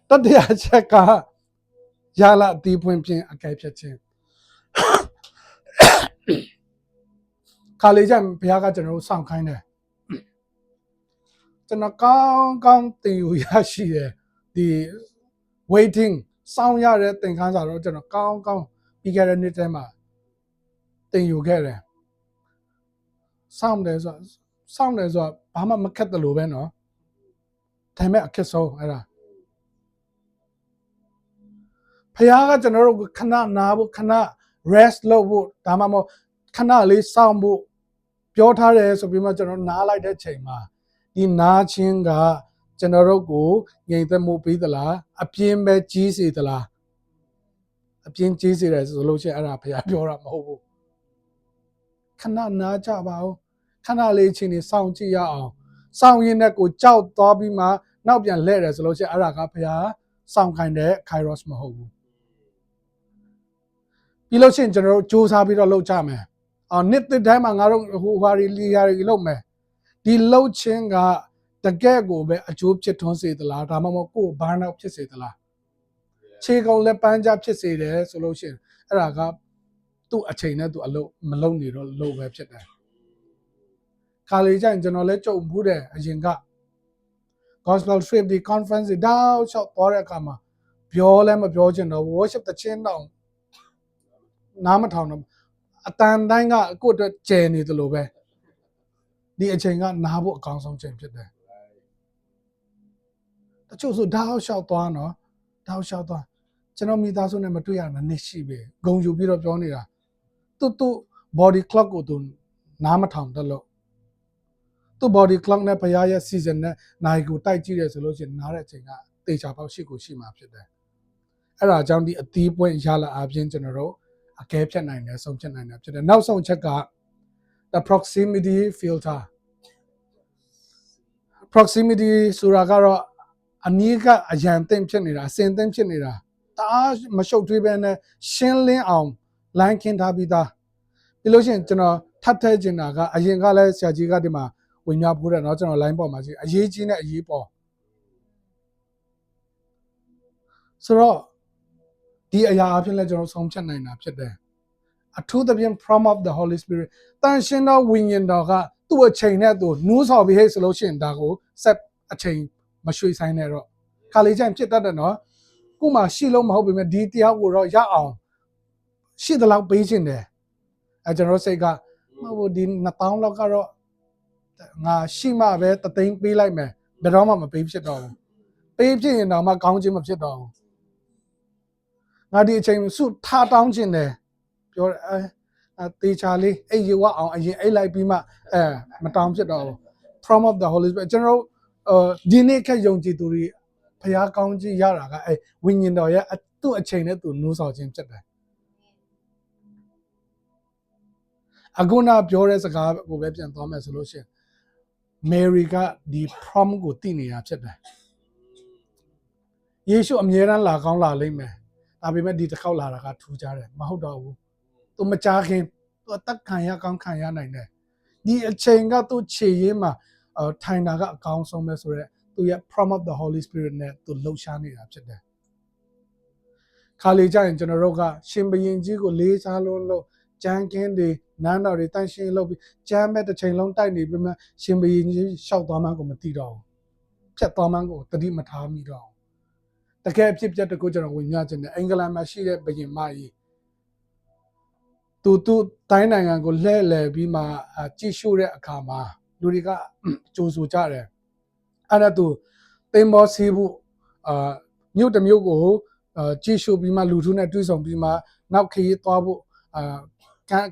တတိယချက်ကရလာအတီးပွင့်ဖြင့်အကဲဖြတ်ခြင်းခါလေးကျဘုရားကကျွန်တော်တို့စောင့်ခိုင်းတယ်ကျွန်တော်ကောင်းကောင်းသင်ယူရရှိတယ်ဒီ waiting စောင့်ရတဲ့သင်ခန်းစာတော့ကျွန်တော်ကောင်းကောင်းပြီးခဲ့တဲ့နှစ်ထဲမှာသင်ယူခဲ့တယ်စောင့်တယ်ဆိုဘာမှမခက်တယ်လို့ပဲနော်ဒါပေမဲ့အခက်ဆုံးအဲ့ဒါဖခင်ကကျွန်တော်တို့ခဏနာဖို့ခဏ rest လုပ်ဖို့ဒါမှမဟုတ်ခဏလေးစောင့်ဖို့ပြောထားတယ်ဆိုပြီးမှကျွန်တော်နားလိုက်တဲ့ချိန်မှာဒီနားချင်းကကျွန်တော်တို့ကိုငြိမ်သက်မှုပေးသလားအပြင်းပဲကြီးစေသလားအပြင်းကြီးစေတယ်ဆိုလို့ရှိရင်အဲ့ဒါဖခင်ပြောတာမဟုတ်ဘူးခဏနားကြပါဦးခဏလေးချင်းနေစောင့်ကြည့်ရအောင်စောင့်ရင်းနဲ့ကိုကြောက်သွားပြီးမှနောက်ပြန်လှည့်တယ်ဆိုလို့ရှိရင်အဲ့ဒါကဖခင်စောင့်ခိုင်းတဲ့ kairos မဟုတ်ဘူးပြီးလို့ရှိရင်ကျွန်တော်တို့စူးစမ်းပြီးတော့လုပ်ကြမယ်နှစ်တစ်တိုင်းမှာငါတို့ဟိုဟာရီလီယာရီလုပ်မယ်ဒီလှုပ်ခြင်းကတကယ့်ကိုပဲအကျိုးဖြစ်ထွန်းစေသလားဒါမှမဟုတ်ကိုယ်ဘာနောက်ဖြစ်စေသလားခြေကုန်လက်ပန်းကြဖြစ်စေတယ်ဆိုလို့ရှိရင်အဲ့ဒါကသူ့အချိန်နဲ့သူအလုပ်မလုပ်နေတော့လုပ်ပဲဖြစ်တယ်ခါလေးကျရင်ကျွန်တော်လည်းကြုံဘူးတယ်အရင်က gospel trip ဒီ conference တောက်လျှောက်သွားတဲ့အခါမှာပြောလည်းမပြောချင်တော့ worship တခြင်းတောင်နားမထောင်တော့အတန်တိုင်းကကိုယ့်အတွက်ကျယ်နေသလိုပဲဒီအချိန်ကနားဖို့အကောင်းဆုံးချိန်ဖြစ်တယ်တချို့ဆိုတောက်လျှောက်သွားနော်တောက်လျှောက်သွားကျွန်တော်မိသားစုနဲ့မတွေ့ရတာနှစ်ရှိပြီဂုံယူပြီးတော့ပြောနေတာသူ body clock ကိုသူနားမထောင်တလို့သူ body clock နဲ့ဘုရားရဲ့ season နဲ့နိုင်ကိုတိုက်ကြည့်တယ်ဆိုလို့ရှိရင်နားတဲ့အချိန်ကတေချာပေါက်ရှိကိုရှိမှာဖြစ်တယ်အဲ့ဒါကြောင့်ဒီအသီးပွင့်ရလာအပြင်ကျွန်တော်တို့အကဲဖြတ်နိုင်တယ်ဆုံးဖြတ်နိုင်တယ်ဖြစ်တယ်နောက်ဆုံးချက်က the proximity filter proximity ဆိုတာကတော့အနည်းကအရန်သိမ့်ဖြစ်နေတာအစင်သိမ့်ဖြစ်နေတာတအားမရှုပ်ထွေးပဲနဲ့ရှင်းလင်းအောင်လိုင်းခင်းထားပြီးသားပြီးလို့ရှိရင်ကျွန်တော်ထပ်ထည့်ချင်တာကအရင်ကလည်းဆရာကြီးကဒီမှာဝင်များဖို့တယ်เนาะကျွန်တော် line ပေါ်မှာကြည့်အရေးကြီးနဲ့အရေးပေါ်ဆိုတော့ဒီအရာအဖြစ်လည်းကျွန်တော်ဆုံးဖြတ်နိုင်တာဖြစ်တယ်အထူးသဖြင့် prompt of the Holy Spirit တန်ရှင်းသောဝိညာဉ်တော်ကသူ့အချိန်နဲ့သူနှူးဆော်ပြီးဟဲ့ဆိုလို့ရှိရင်ဒါကိုဆက်အချိန်မရွှေ့ဆိုင်နဲ့တော့ခါလေးချင်းဖြစ်တတ်တယ်နော်ခုမှရှိလို့မဟုတ်ပေမဲ့ဒီတရားကိုတော့ရအောင်ရှိသလောက်ပေးခြင်းတယ်ကျွန်တော်စိတ်ကဟိုဒီ2000လောက်ကတော့ငါရှိမှပဲတသိန်းပေးလိုက်မယ်ဘယ်တော့မှမပေးဖြစ်တော့ဘူးပေးဖြစ်ရင်တော့မှကောင်းခြင်းမဖြစ်တော့ဘူးငါဒီအချိန်စုထားတောင်းခြင်းတယ်ပြောတေချာလေးအဲ့ရွာအောင်အရင်အိတ်လိုက်ပြီးမှမတောင်းဖြစ်တော့ဘူး prompt of the Holy Spirit ကျွန်တော်ဒီနေ့ခက်ယုံကြည်သူတွေဘုရားကောင်းကြီးရတာကဝိညာဉ်တော်ရဲ့သူ့အချိန်နဲ့သူနှိုးဆော်ခြင်းဖြစ်တယ်အခုနပြောတဲ့စကားကိုပဲပြန်သွားမယ်ဆိုလို့ရှိရင် Mary ကဒီ prompt ကိုသိနေတာဖြစ်တယ်ယေရှုအမြဲတမ်းလာကောင်းလာလိမ့်မယ်ဒါပေမဲ့ဒီတစ်ခေါက်လာတာကထူးခြားတယ်မဟုတ်တော့ဘူးသူမကြားခင်သူအသက်ခံရကောင်းခံရနိုင်တယ်ဒီအချိန်ကသူ့ခြေရင်းမှာထိုင်တာကအကောင်းဆုံးပဲဆိုတော့သူရဲ့ prompt of the Holy Spirit နဲ့သူလှုပ်ရှားနေတာဖြစ်တယ်ခါလေးကျရင်ကျွန်တော်တို့ကရှင်ဘရင်ကြီးကိုလေးစားလို့ကြမ်းကင်းတွေနန်းတော်တွေတန့်ရှင်းလုပ်ပြီးကြမ်းမဲ့တစ်ချိန်လုံးတိုက်နေပြီးမှရှင်ဘရင်ကြီးရှောက်သွားမှန်းကိုမသိတော့ဘူးဖြတ်သွားမှန်းကိုတတိမထားမိတော့တကယ်အဖြစ်ပြတ်တကူကျွန်တော်ဝင်ညခြင်းတယ်အင်္ဂလန်မှာရှိတဲ့ဘရင်မကြီးသူတိုင်းနိုင်ငံကိုလှည့်လည်ပြီးမှကြည့်ရှုတဲ့အခါမှာလူတွေကကြိုးဆိုကြတယ်အဲ့ဒါသူသင်္ဘောစီးဖို့မြို့တစ်မြို့ကိုကြည့်ရှုပြီးမှလူထုနဲ့တွေ့ဆုံပြီးမှနောက်ခရီးသွားဖို့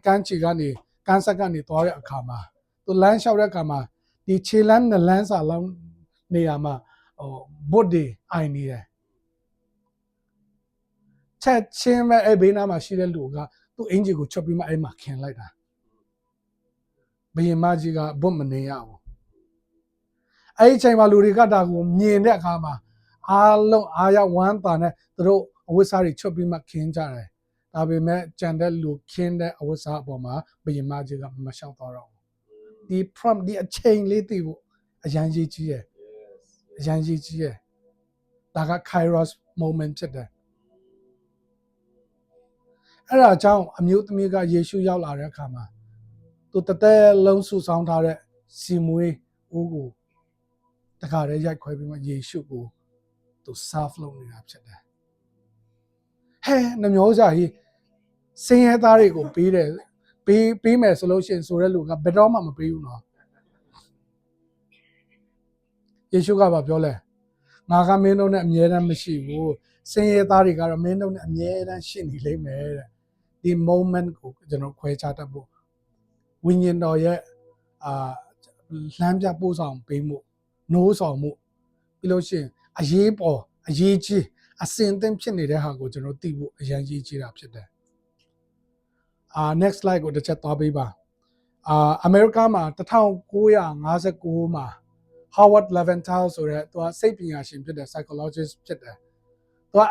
ကန်းချီကနေကန်းဆက်ကနေသွားတဲ့အခါမှာသူလမ်းလျှောက်တဲ့အခါမှာဒီခြေလမ်းနဲ့လမ်းစာလောင်းနေရာမှာဘုတ်တွေအိုင်နေတယ် ချက်ချင်းပဲအဲ့ဘေးနားမှာရှိတဲ့လူကသူ့အင်ဂျီကိုချွတ်ပြီးမှအဲ့မှာခင်လိုက်တာဘယင်မကြီးကဘုတ်မနေရဘူးအဲ့ဒီအချိန်မှာလူတွေကဒါကိုမြင်တဲ့အခါမှာအားလုံးအားရဝမ်းသာနဲ့သူတို့အဝတ်စားတွေချွတ်ပြီးမှခင်းကြတယ်ဒါပေမဲ့ကြံတဲ့လူခင်းတဲ့အဝတ်စားအပေါ်မှာဘယင်မကြီးကမရှောက်တော့ဘူးဒီ prompt ဒီအချိန်လေးသိဖို့အရန်ကြီးကြီးရဲ့အရန်ကြီးကြီးရဲ့ဒါက Kairos moment ဖြစ်တယ်အဲ့ဒါကြောင့်အမျိုးသမီးကယေရှုရောက်လာတဲ့အခါမှာသူတသက်လုံးစုဆောင်းထားတဲ့စီမွေးဦးကိုတခါတည်းရိုက်ခွဲပြီးမှယေရှုကိုသူ serve လုပ်နေတာဖြစ်တယ်ဟဲနှမျိုးစားကြီးစင်ရဲသားတွေကိုပေးတယ်ပေးမယ်ဆိုလို့ရှိရင်ဆိုတဲ့လူကဘယ်တော့မှမပေးဘူးနော်ယေရှုကပြောလဲငါကမင်းတို့နဲ့အမြဲတမ်းမရှိဘူးစင်ရဲသားတွေကတော့မင်းတို့နဲ့အမြဲတမ်းရှိနေလိမ့်မယ်တဲ့ဒီ moment ကိုကျွန်တော်ခွဲခြားတတ်ဖို့ဝိညာဉ်တော်ရဲ့လှမ်းပြပို့ဆောင်ပေးမှုနိုးဆောင်မှုပြီးလို့ရှိရင်အရေးပေါ်အရေးကြီးအစင်သင့်ဖြစ်နေတဲ့ဟာကိုကျွန်တော်သိဖို့အရန်ကြီးကြီးတာဖြစ်တယ်next slide ကိုတစ်ချက်သွားပေးပါအမေရိကမှာ1959မှာ Howard Leventhal ဆိုတဲ့သူကစိတ်ပညာရှင်ဖြစ်တဲ့ psychologist ဖြစ်တယ်သူက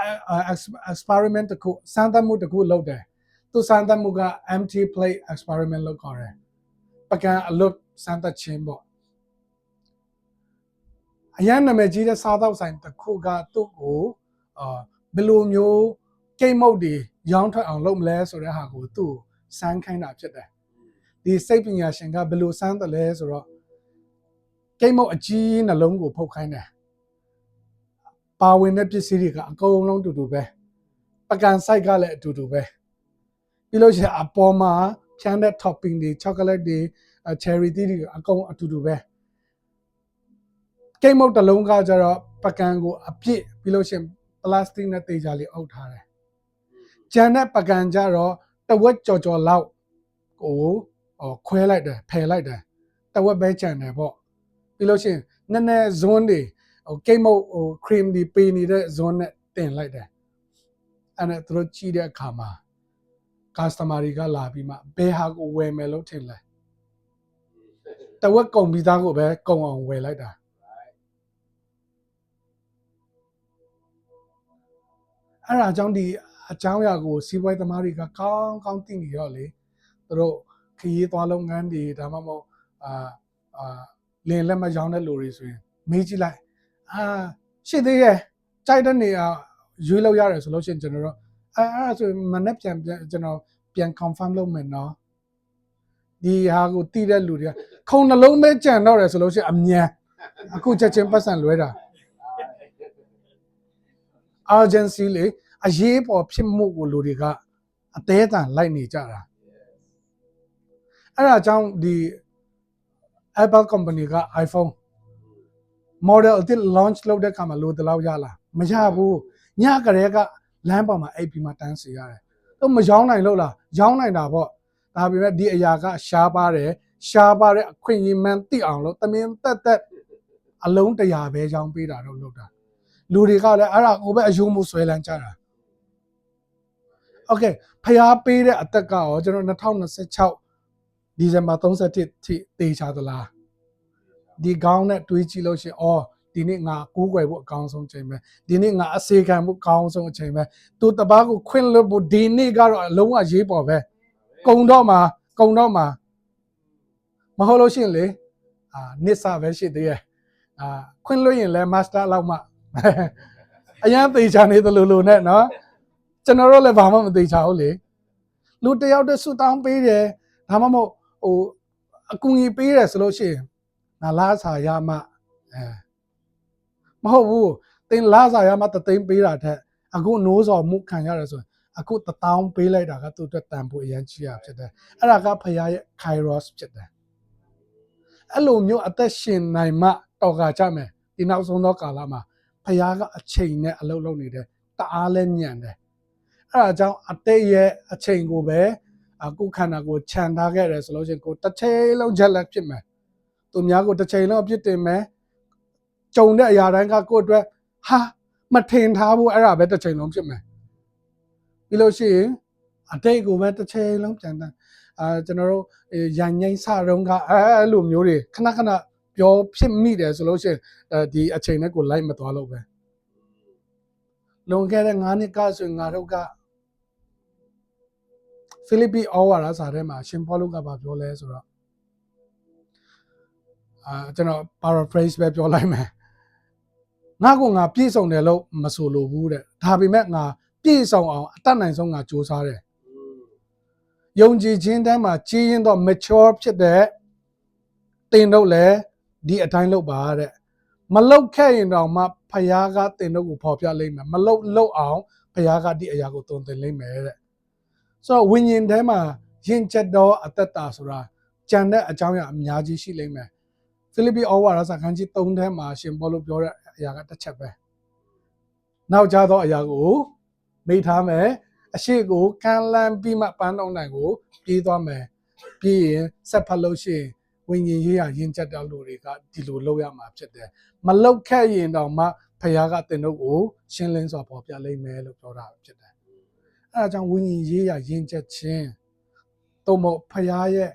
experiment တစ်ခုစမ်းသပ်မှုတစ်ခုလုပ်တယ်သူစမ်းသပ်မှုက empty plate experiment လုပ်ခေါ်တယ်ပကံအလွတ်စမ်းသပ်ခြင်းပေါ့အရန်နာမည်ကြီးတဲ့စားသောက်ဆိုင်တစ်ခုကသူ့ကိုဘယ်လိုမျိုးကိတ်မုတ်တွေရောင်းထွက်အောင်လုပ်မလဲဆိုတဲ့ဟာကိုသူ့စမ်းခိုင်းတာဖြစ်တယ်ဒီစိတ်ပညာရှင်ကဘယ်လိုစမ်းတယ်လဲဆိုတော့ကိတ်မုတ်အကြီးနှလုံးကိုဖုတ်ခိုင်းတယ်ပါဝင်တဲ့ပစ္စည်းတွေကအကုန်လုံးတူတူပဲပကံစိုက်ကလည်းအတူတူပဲပြီးလို့ရှိရင်အပေါ်မှာဖြန်းတဲ့ topping တွေ chocolate တွေ cherry တွေအကုန်အတူတူပဲကိတ်မုတ်တစ်လုံးကကျတော့ပကံကိုအပြည့်ပြီးလို့ရှိရင်ပလတ်စတစ်နဲ့တေချာလေးအုပ်ထားတယ်ကျန်တဲ့ပကံကျတော့တဝက်ကြော်ကြော်လောက်ကိုခွဲလိုက်တယ်ဖယ်လိုက်တယ်တဝက်ပဲကျန်တယ်ပေါ့ပြီးလို့ရှိရင်နည်းနည်းဇွန်းတွေကိတ်မုတ်cream တွေပေးနေတဲ့ဇွန်းနဲ့တင်လိုက်တယ်အဲ့ဒါသူတို့ကြည့်တဲ့အခါမှာ customer တွေကလာပြီးမှဘယ်ဟာကိုဝယ်မယ်လို့ထင်လဲတဝက်ကုန်ပြီးသားကိုပဲကုန်အောင်ဝယ်လိုက်တာအဲ့ဒါကြောင့်ဒီအကြောင်းအရာကိုစီးပွားရေးသမားတွေကကောင်းကောင်းသိနေတော့လေသူတို့ခရီးသွားလုပ်ငန်းတွေဒါမှမဟုတ်လင်းလက်မရောင်းတဲ့လူတွေဆိုရင်မေးကြည့်လိုက်ရှိသေးရဲ့ကြိုက်တဲ့နေရာရွေးလို့ရတယ်ဆိုလို့ရှိရင်ကျွန်တော်တို့အဲ့ဒါဆိုမနေ့ပြန်ကျွန်တော်ပြန် confirm လုပ်မယ်နော်ဒီဟာကိုတည်တဲ့လူတွေကခုံနှလုံးပဲကြံတော့တယ်ဆိုလို့ရှိရင်အမြန်အခုချက်ချင်းပတ်စံလွဲတာ urgency လေအရေးပေါ်ဖြစ်မှုကိုလူတွေကအသေးအံလိုက်နေကြတာအဲ့ဒါကြောင့်ဒီ Apple company က iPhone model အသစ် launch လုပ်တဲ့အခါမှာလိုတလောက်ရလားမရဘူးညကလေးကလမ်းပေါ်မှာအိပ်ပြီးမှတန်းစီရတယ်သူမရောင်းနိုင်လို့လားရောင်းနိုင်တာပေါ့ဒါပေမဲ့ဒီအရာကရှားပါတယ်အခွင့်အရေးမှန်သိအောင်လို့တမင်တက်အလုံး100ပဲရောင်းပေးတာတော့လုပ်တာလူတွေကလည်းအဲ့ဒါကိုပဲအယုံမှုဆွဲလန်းကြတာโอเคဖျားပေးတဲ့အသက်ကရောကျွန်တော်2026ဒီဇင်ဘာ31ထိတေချာသလားဒီကောင်းနဲ့တွေးကြည့်လို့ရှိရင်ဒီနေ့ငါကိုးကွယ်ဖို့အကောင်းဆုံးချိန်ပဲဒီနေ့ငါအစေခံဖို့အကောင်းဆုံးအချိန်ပဲသူတပားကိုခွင့်လွှတ်ဖို့ဒီနေ့ကတော့အလုံးဝရေးပေါ်ပဲကုံတော့မှာမဟုတ်လို့ရှိရင်လေနှစ်စာပဲရှိသေးရဲ့ခွင့်လွှတ်ရင်လည်း master လောက်မှအရန်သေချာနေတယ်လို့နဲ့နော်ကျွန်တော်တို့လည်းဘာမှမသေချာဘူးလေလူတယောက်တည်းဆူတောင်းပေးတယ်ဒါမှမဟုတ်အကူကြီးပေးတယ်ဆိုလို့ရှိရင်ငါလားစာရမှမဟုတ်ဘူးတင်လားစာရမှတသိန်းပေးတာထက်အခုနိုးစော်မှုခံရတယ်ဆိုရင်အခု1000ပေးလိုက်တာကသူ့အတွက်တန်ဖို့အရန်ကြီးရဖြစ်တယ်အဲ့ဒါကဖခင်ရဲ့ Kairos ဖြစ်တယ်အဲ့လိုမျိုးအသက်ရှင်နိုင်မှတော်ကာကြမယ်ဒီနောက်ဆုံးသောကာလမှာဖခင်ကအချိန်နဲ့အလုပ်လုပ်နေတယ်တအားလဲညံတယ်အဲ့ဒါကြောင့်အသက်ရဲ့အချိန်ကိုပဲအခုခန္ဓာကိုခြံထားခဲ့တယ်ဆိုလို့ရှိရင်ကိုတစ်ချိန်လုံးဂျက်လက်ဖြစ်မယ်သူများကိုတစ်ချိန်လုံးအပြစ်တင်မယ်ကြုံတဲ့အရာတိုင်းကကိုယ့်အတွက်မထင်ထားဘူးအဲ့ဒါပဲတစ်ချိန်လုံးဖြစ်မယ် ပြီးလို့ရှိရင်အတိတ်ကိုပဲတစ်ချိန်လုံးပြန်တန်းကျွန်တော်တို့ရန်ငိမ့်စတုန်းကအဲ့လိုမျိုးတွေခဏခဏပြောဖြစ်မိတယ်ဆိုလို့ရှိရင်ဒီအချိန်နဲ့ကိုလိုက်မသွားလို့ပဲလွန်ခဲ့တဲ့9နှစ်ကဆိုရင်ငါတို့ကဖိလိပ္ပိဩဝါဒစာထဲမှာရှင်ပေါလုကပြောလဲဆိုတော့ကျွန်တော် paraphrase ပဲပြောလိုက်မယ်ငါပြည့်စုံတယ်လို့မဆိုလိုဘူးတဲ့ဒါပေမဲ့ငါပြည့်စုံအောင်အတတ်နိုင်ဆုံးငါစူးစမ်းတယ်ယုံကြည်ခြင်းတန်းမှာကြီးရင်တော့ mature ဖြစ်တဲ့တင်တို့လည်းဒီအတိုင်းလုပ်ပါတဲ့မလုပ်ခဲ့ရင်တော့မှဖယားကတင်တို့ကိုပေါ်ပြလိမ့်မယ်မလုပ်အောင်ဖယားကဒီအရာကိုတုံသင်လိမ့်မယ်တဲ့ဆိုတော့ဝိညာဉ်ထဲမှာယဉ်ချက်တော်အသက်တာဆိုတာကြံတဲ့အကြောင်းအရာအများကြီးရှိလိမ့်မယ်ဖိလိပ္ပိဩဝါဒစာခန်းကြီး3ထဲမှာရှင်ပေါလုပြောတဲ့အရာကတစ်ချက်ပဲနောက်ကြသောအရာကိုမိထားမယ်အရှိကိုကမ်းလှမ်းပြီးမှပန်းတော်နိုင်ကိုပြေးသွားမယ်ပြီးရင်ဆက်ဖတ်လို့ရှိရင်ဝိညာဉ်ရေးရာယဉ်ချက်တော်လူတွေကဒီလိုလုပ်ရမှာဖြစ်တယ်မလုပ်ခဲ့ရင်တော့မှဖခင်ကတင်တို့ကိုရှင်းလင်းစွာပေါ်ပြလိမ့်မယ်လို့ပြောတာဖြစ်တယ်အဲဒါကြောင့်ဝိညာဉ်ရေးရာယဉ်ချက်ခြင်းသို့မဟုတ်ဖခင်ရဲ့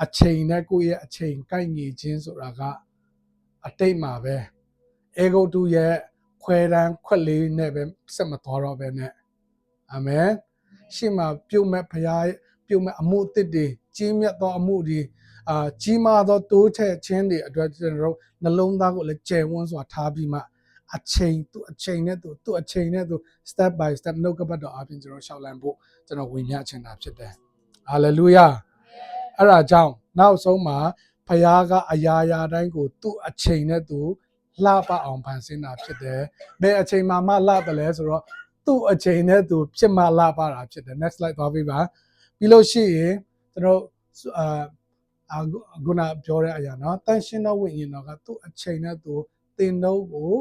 အချိန်နဲ့ကိုယ့်ရဲ့အချိန်ကိုက်ညီခြင်းဆိုတာကအတိတ်မှာပဲအေဂုတ်တုရဲ့ခွဲတန်းခွက်လေးနဲ့ပဲဆက်မသွားတော့ပဲနဲ့အာမင်ရှေ့မှာပြုတ်မဲ့ဖခင်ပြုတ်မဲ့အမှုအသစ်တွေကြီးမြတ်သောအမှုတွေကြီးမားသောတိုးထက်ခြင်းတွေအတွက်ကျွန်တော်တို့နှလုံးသားကိုလည်းကျယ်ဝန်းစွာထားပြီးမှအချိန်သူ့အချိန်နဲ့သူ့အချိန်နဲ့သူ step by step နှုတ်ကပတ်တော်အပြင်ကျွန်တော်ရှောက်လန်းဖို့ကျွန်တော်ဝင်မြချင်တာဖြစ်တယ်ဟာလေလုယာအဲ့ဒါကြောင့်နောက်ဆုံးမှာဖခင်ကအရာရာတိုင်းကိုသူ့အချိန်နဲ့သူလှပအောင်ဖန်ဆင်းတာဖြစ်တယ်ဘယ်အချိန်မှလှတယ်လဲဆိုတော့သူ့အချိန်နဲ့သူဖြစ်မှလှပတာဖြစ်တယ် next slide သွားပြီးပါပြီးလို့ရှိရင်ကျွန်တော်ခုနပြောတဲ့အရာနော်တန်ရှင်းသောဝိညာဉ်တော်ကသူ့အချိန်နဲ့သူတင်တော့ကို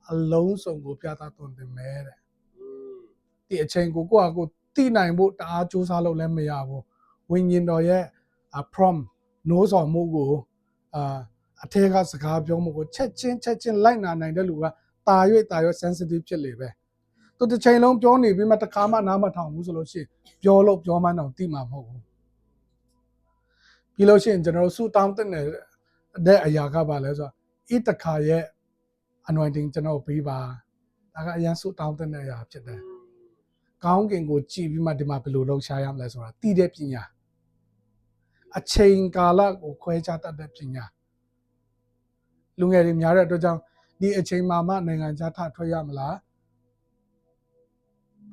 အလုံးစုံကိုပြသသွန်သင်မယ်တဲ့ဒီအချိန်ကိုကိုသိနိုင်ဖို့တအားကြိုးစားလို့လည်းမရဘူးဝိညာဉ်တော်ရဲ့ prompt နိုးဆောင်မှုကိုအထက်ကစကားပြောမှုကိုချက်ချင်းလိုက်နာနိုင်တဲ့လူကတာရွေ့ sensitive ဖြစ်လေပဲသူတစ်ချိန်လုံးပြောနေပြီးမှတခါမှနားမထောင်ဘူးဆိုလို့ရှိရင်ပြောမှန်းတော့သိမှာမဟုတ်ဘူးပြီးလို့ရှိရင်ကျွန်တော်ဆူတောင်းတဲ့အရာကပါလဲဆိုတော့ဤတခါရဲ့ anointing ကျွန်တော်ပေးပါဒါကအရင်ဆူတောင်းတဲ့အရာဖြစ်တယ်ကောင်းကင်ကိုကြည်ပြီးမှဒီမှာဘယ်လိုလှုပ်ရှားရမလဲဆိုတာသိတဲ့ပညာအချိန်ကာလကိုခွဲခြားတတ်တဲ့ပညာလူငယ်တွေများတဲ့အတွက်ကြောင့်ဒီအချိန်မှာမှနိုင်ငံခြားထွက်ရမလား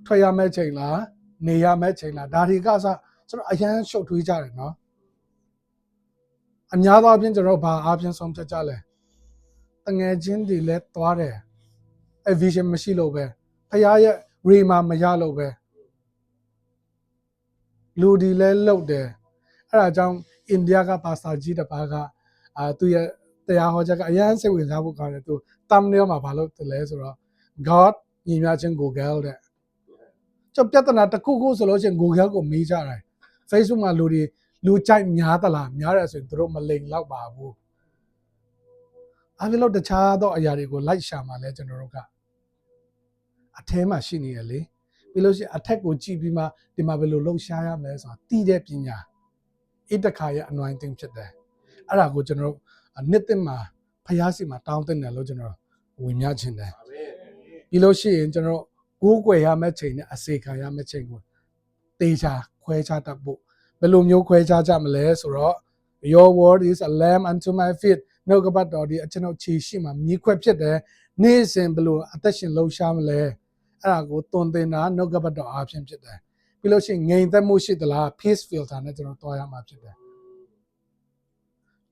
ထွက်ရမယ့်ချိန်လားနေရမယ့်ချိန်လားဒါတွေကစကျွန်တော်အရန်ရှုပ်ထွေးကြတယ်နော်အများသောအားဖြင့်ကျွန်တော်ဘာအားဖြင့်ဆုံးဖြတ်ကြလဲတငယ်ချင်းတွေလည်းသွားတယ်အ vision မရှိလို့ပဲဖခင်ရဲ့ rema မရလို့ပဲလူဒီလည်းလှုပ်တယ်အဲ့ဒါကြောင့်အိန္ဒိယကပါစတာကြီးတစ်ပါးကသူရဲ့တရားဟောချက်ကအရန်စိတ်ဝင်စားဖို့ကောင်းတယ်သူ thumbnail မှာဘာလို့လဲဆိုတော့ God ညီမျှခြင်း Google တဲ့ကျွန်ပြဿနာတစ်ခုခုဆိုလို့ရှိရင် Google ကိုမေးကြတယ် Facebook မှာလူကြိုက်များသလားများတယ်ဆိုရင်တို့မလိမ်တော့ပါဘူးအဲ့လိုတခြားသောအရာတွေကိုလိုက်ရှာမှလဲကျွန်တော်တို့ကအထဲမှာရှိနေရလေပြီးလို့ရှိရင်အထက်ကိုကြည့်ပြီးမှဒီမှာဘယ်လိုလှုပ်ရှားရမလဲဆိုတာသိတဲ့ပညာဣတခါရဲ့ anointing ဖြစ်တယ်အဲ့ဒါကိုကျွန်တော်တို့နှစ်သိမှာဖျားစီမှာတောင်းတင်တယ်လို့ကျွန်တော်ဝင်မြချင်တယ်ပြီးလို့ရှိရင်ကျွန်တော်ကိုးကွယ်ရမယ့်ချိန်နဲ့အစေခံရမယ့်ချိန်ကိုတေချာခွဲခြားတတ်ဖို့ဘယ်လိုမျိုးခွဲခြားကြမလဲဆိုတော့ Your word is a lamp unto my feet နှုတ်ကပတ်တော်ဒီကျွန်တော်ခြေရှိမှာမြည်ခွက်ဖြစ်တယ်နေ့စဉ်ဘယ်လိုအသက်ရှင်လှုပ်ရှားမလဲအဲ့ဒါကိုသွန်သင်တာနှုတ်ကပတ်တော်အားဖြင့်ဖြစ်တယ်ပြီးလို့ရှိရင်ငြိမ်သက်မှုရှိသလား peace filter နဲ့ကျွန်တော်တွားရမှာဖြစ်တယ်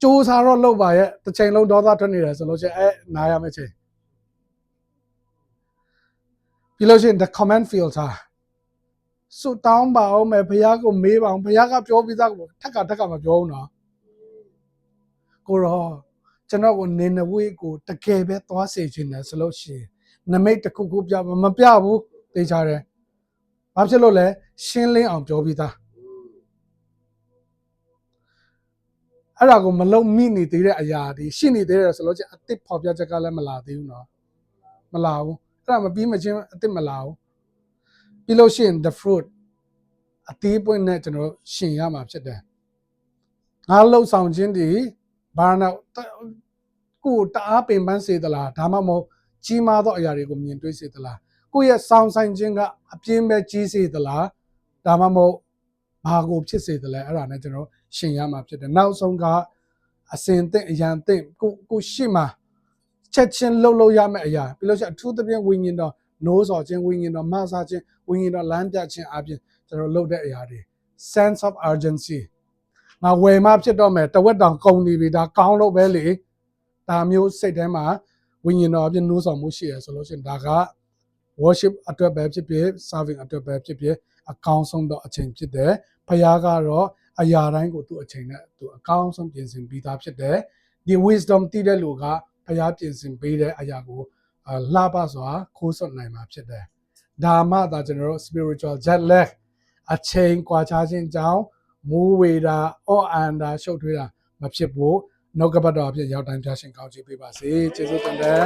ကြိုးစားတော့လုပ်ပါရဲ့တစ်ချိန်လုံးဒေါသထွက်နေတယ်ဆိုလို့ရှိရင်နားရမယ့်ချိန်ပြီးလို့ရှိရင် the comment filter စွတောင်းပါအောင်မယ်ဘုရားကိုမေးပါအောင်ဘုရားကပြောပြီးသားကိုထက်ကမပြောဘူးနော်ကိုရောကျွန်တော်ကိုနေနဝေးကိုတကယ်ပဲသွားစေခြင်းတယ်ဆိုလို့ရှိရင်နမိတ်တစ်ခုခုပြမပြဘူးသိချတယ်ဘာဖြစ်လို့လဲရှင်းလင်းအောင်ပြောပြီးသားအဲ့ဒါကိုမလုံမိနေသေးတဲ့အရာတွေရှိနေသေးတယ်ဆိုလို့ချင်းအစ်စ်ဖော်ပြချက်ကလည်းမလာသေးဘူးနော်မလာဘူးအဲ့ဒါမပြီးမချင်းအစ်စ်မလာဘူး ပြီးလို့ရှိရင် the fruit အသီးပွင့်နဲ့ကျွန်တော်ရှင်ရမှာဖြစ်တယ်ငါလှုပ်ဆောင်ခြင်းဒီဘာနာကိုတအားပင်ပန်းစေသလားဒါမှမဟုတ်ကြီးမားသောအရာတွေကိုမြင်တွေ့စေသလားကိုယ့်ရဲ့စောင့်ဆိုင်ခြင်းကအပြင်းပဲကြီးစေသလားဒါမှမဟုတ်ဘာကိုဖြစ်စေသလဲအဲ့ဒါနဲ့ကျွန်တော်ရှင်ရမှာဖြစ်တယ်နောက်ဆုံးကအစင်သင့်အရန်သင့်ကိုရှိမှာချက်ချင်းလှုပ်လို့ရမယ့်အရာပြီးလို့ရှိရင်အထူးသဖြင့်ဝိညာဉ်တော်နိုးစော်ခြင်းဝိညာဉ်တော်မဆာခြင်းဝိညာဉ်တော်လမ်းပြခြင်းအပြင်ကျွန်တော်လှုပ်တဲ့အရာတွေ sense of urgency ငါဝယ်မှဖြစ်တော့မယ်တဝက်တောင်ကုန်နေပြီဒါကောင်းလို့ပဲလေဒါမျိုးစိတ်ထဲမှာဝိညာဉ်တော်အပြင်နိုးစော်မှုရှိရဆိုလို့ရှိရင်ဒါက worship အတွက်ပဲဖြစ်ဖြစ် serving အတွက်ပဲဖြစ်ဖြစ်အကောင်းဆုံးသောအချိန်ဖြစ်တယ်ဖခင်ကတော့အရာတိုင်းကိုသူ့အချိန်နဲ့သူအကောင်းဆုံးပြင်ဆင်ပြီးသားဖြစ်တယ်ဒီ wisdom တည်တဲ့လူကဖခင်ပြင်ဆင်ပေးတဲ့အရာကိုလှပစွာခိုးဆွတ်နိုင်မှာဖြစ်တယ်ဒါမှသာကျွန်တော်တို့ spiritual jet lag အချိန်ကွာခြားခြင်းကြောင့်မိုးဝေတာအော့အန်တာရှုပ်ထွေးတာမဖြစ်ဘူးနှုတ်ကပတ်တော်အဖြစ်ရောက်တိုင်းပြရှင်ကောင်းချီးပေးပါစေကျေးဇူးတင်တယ်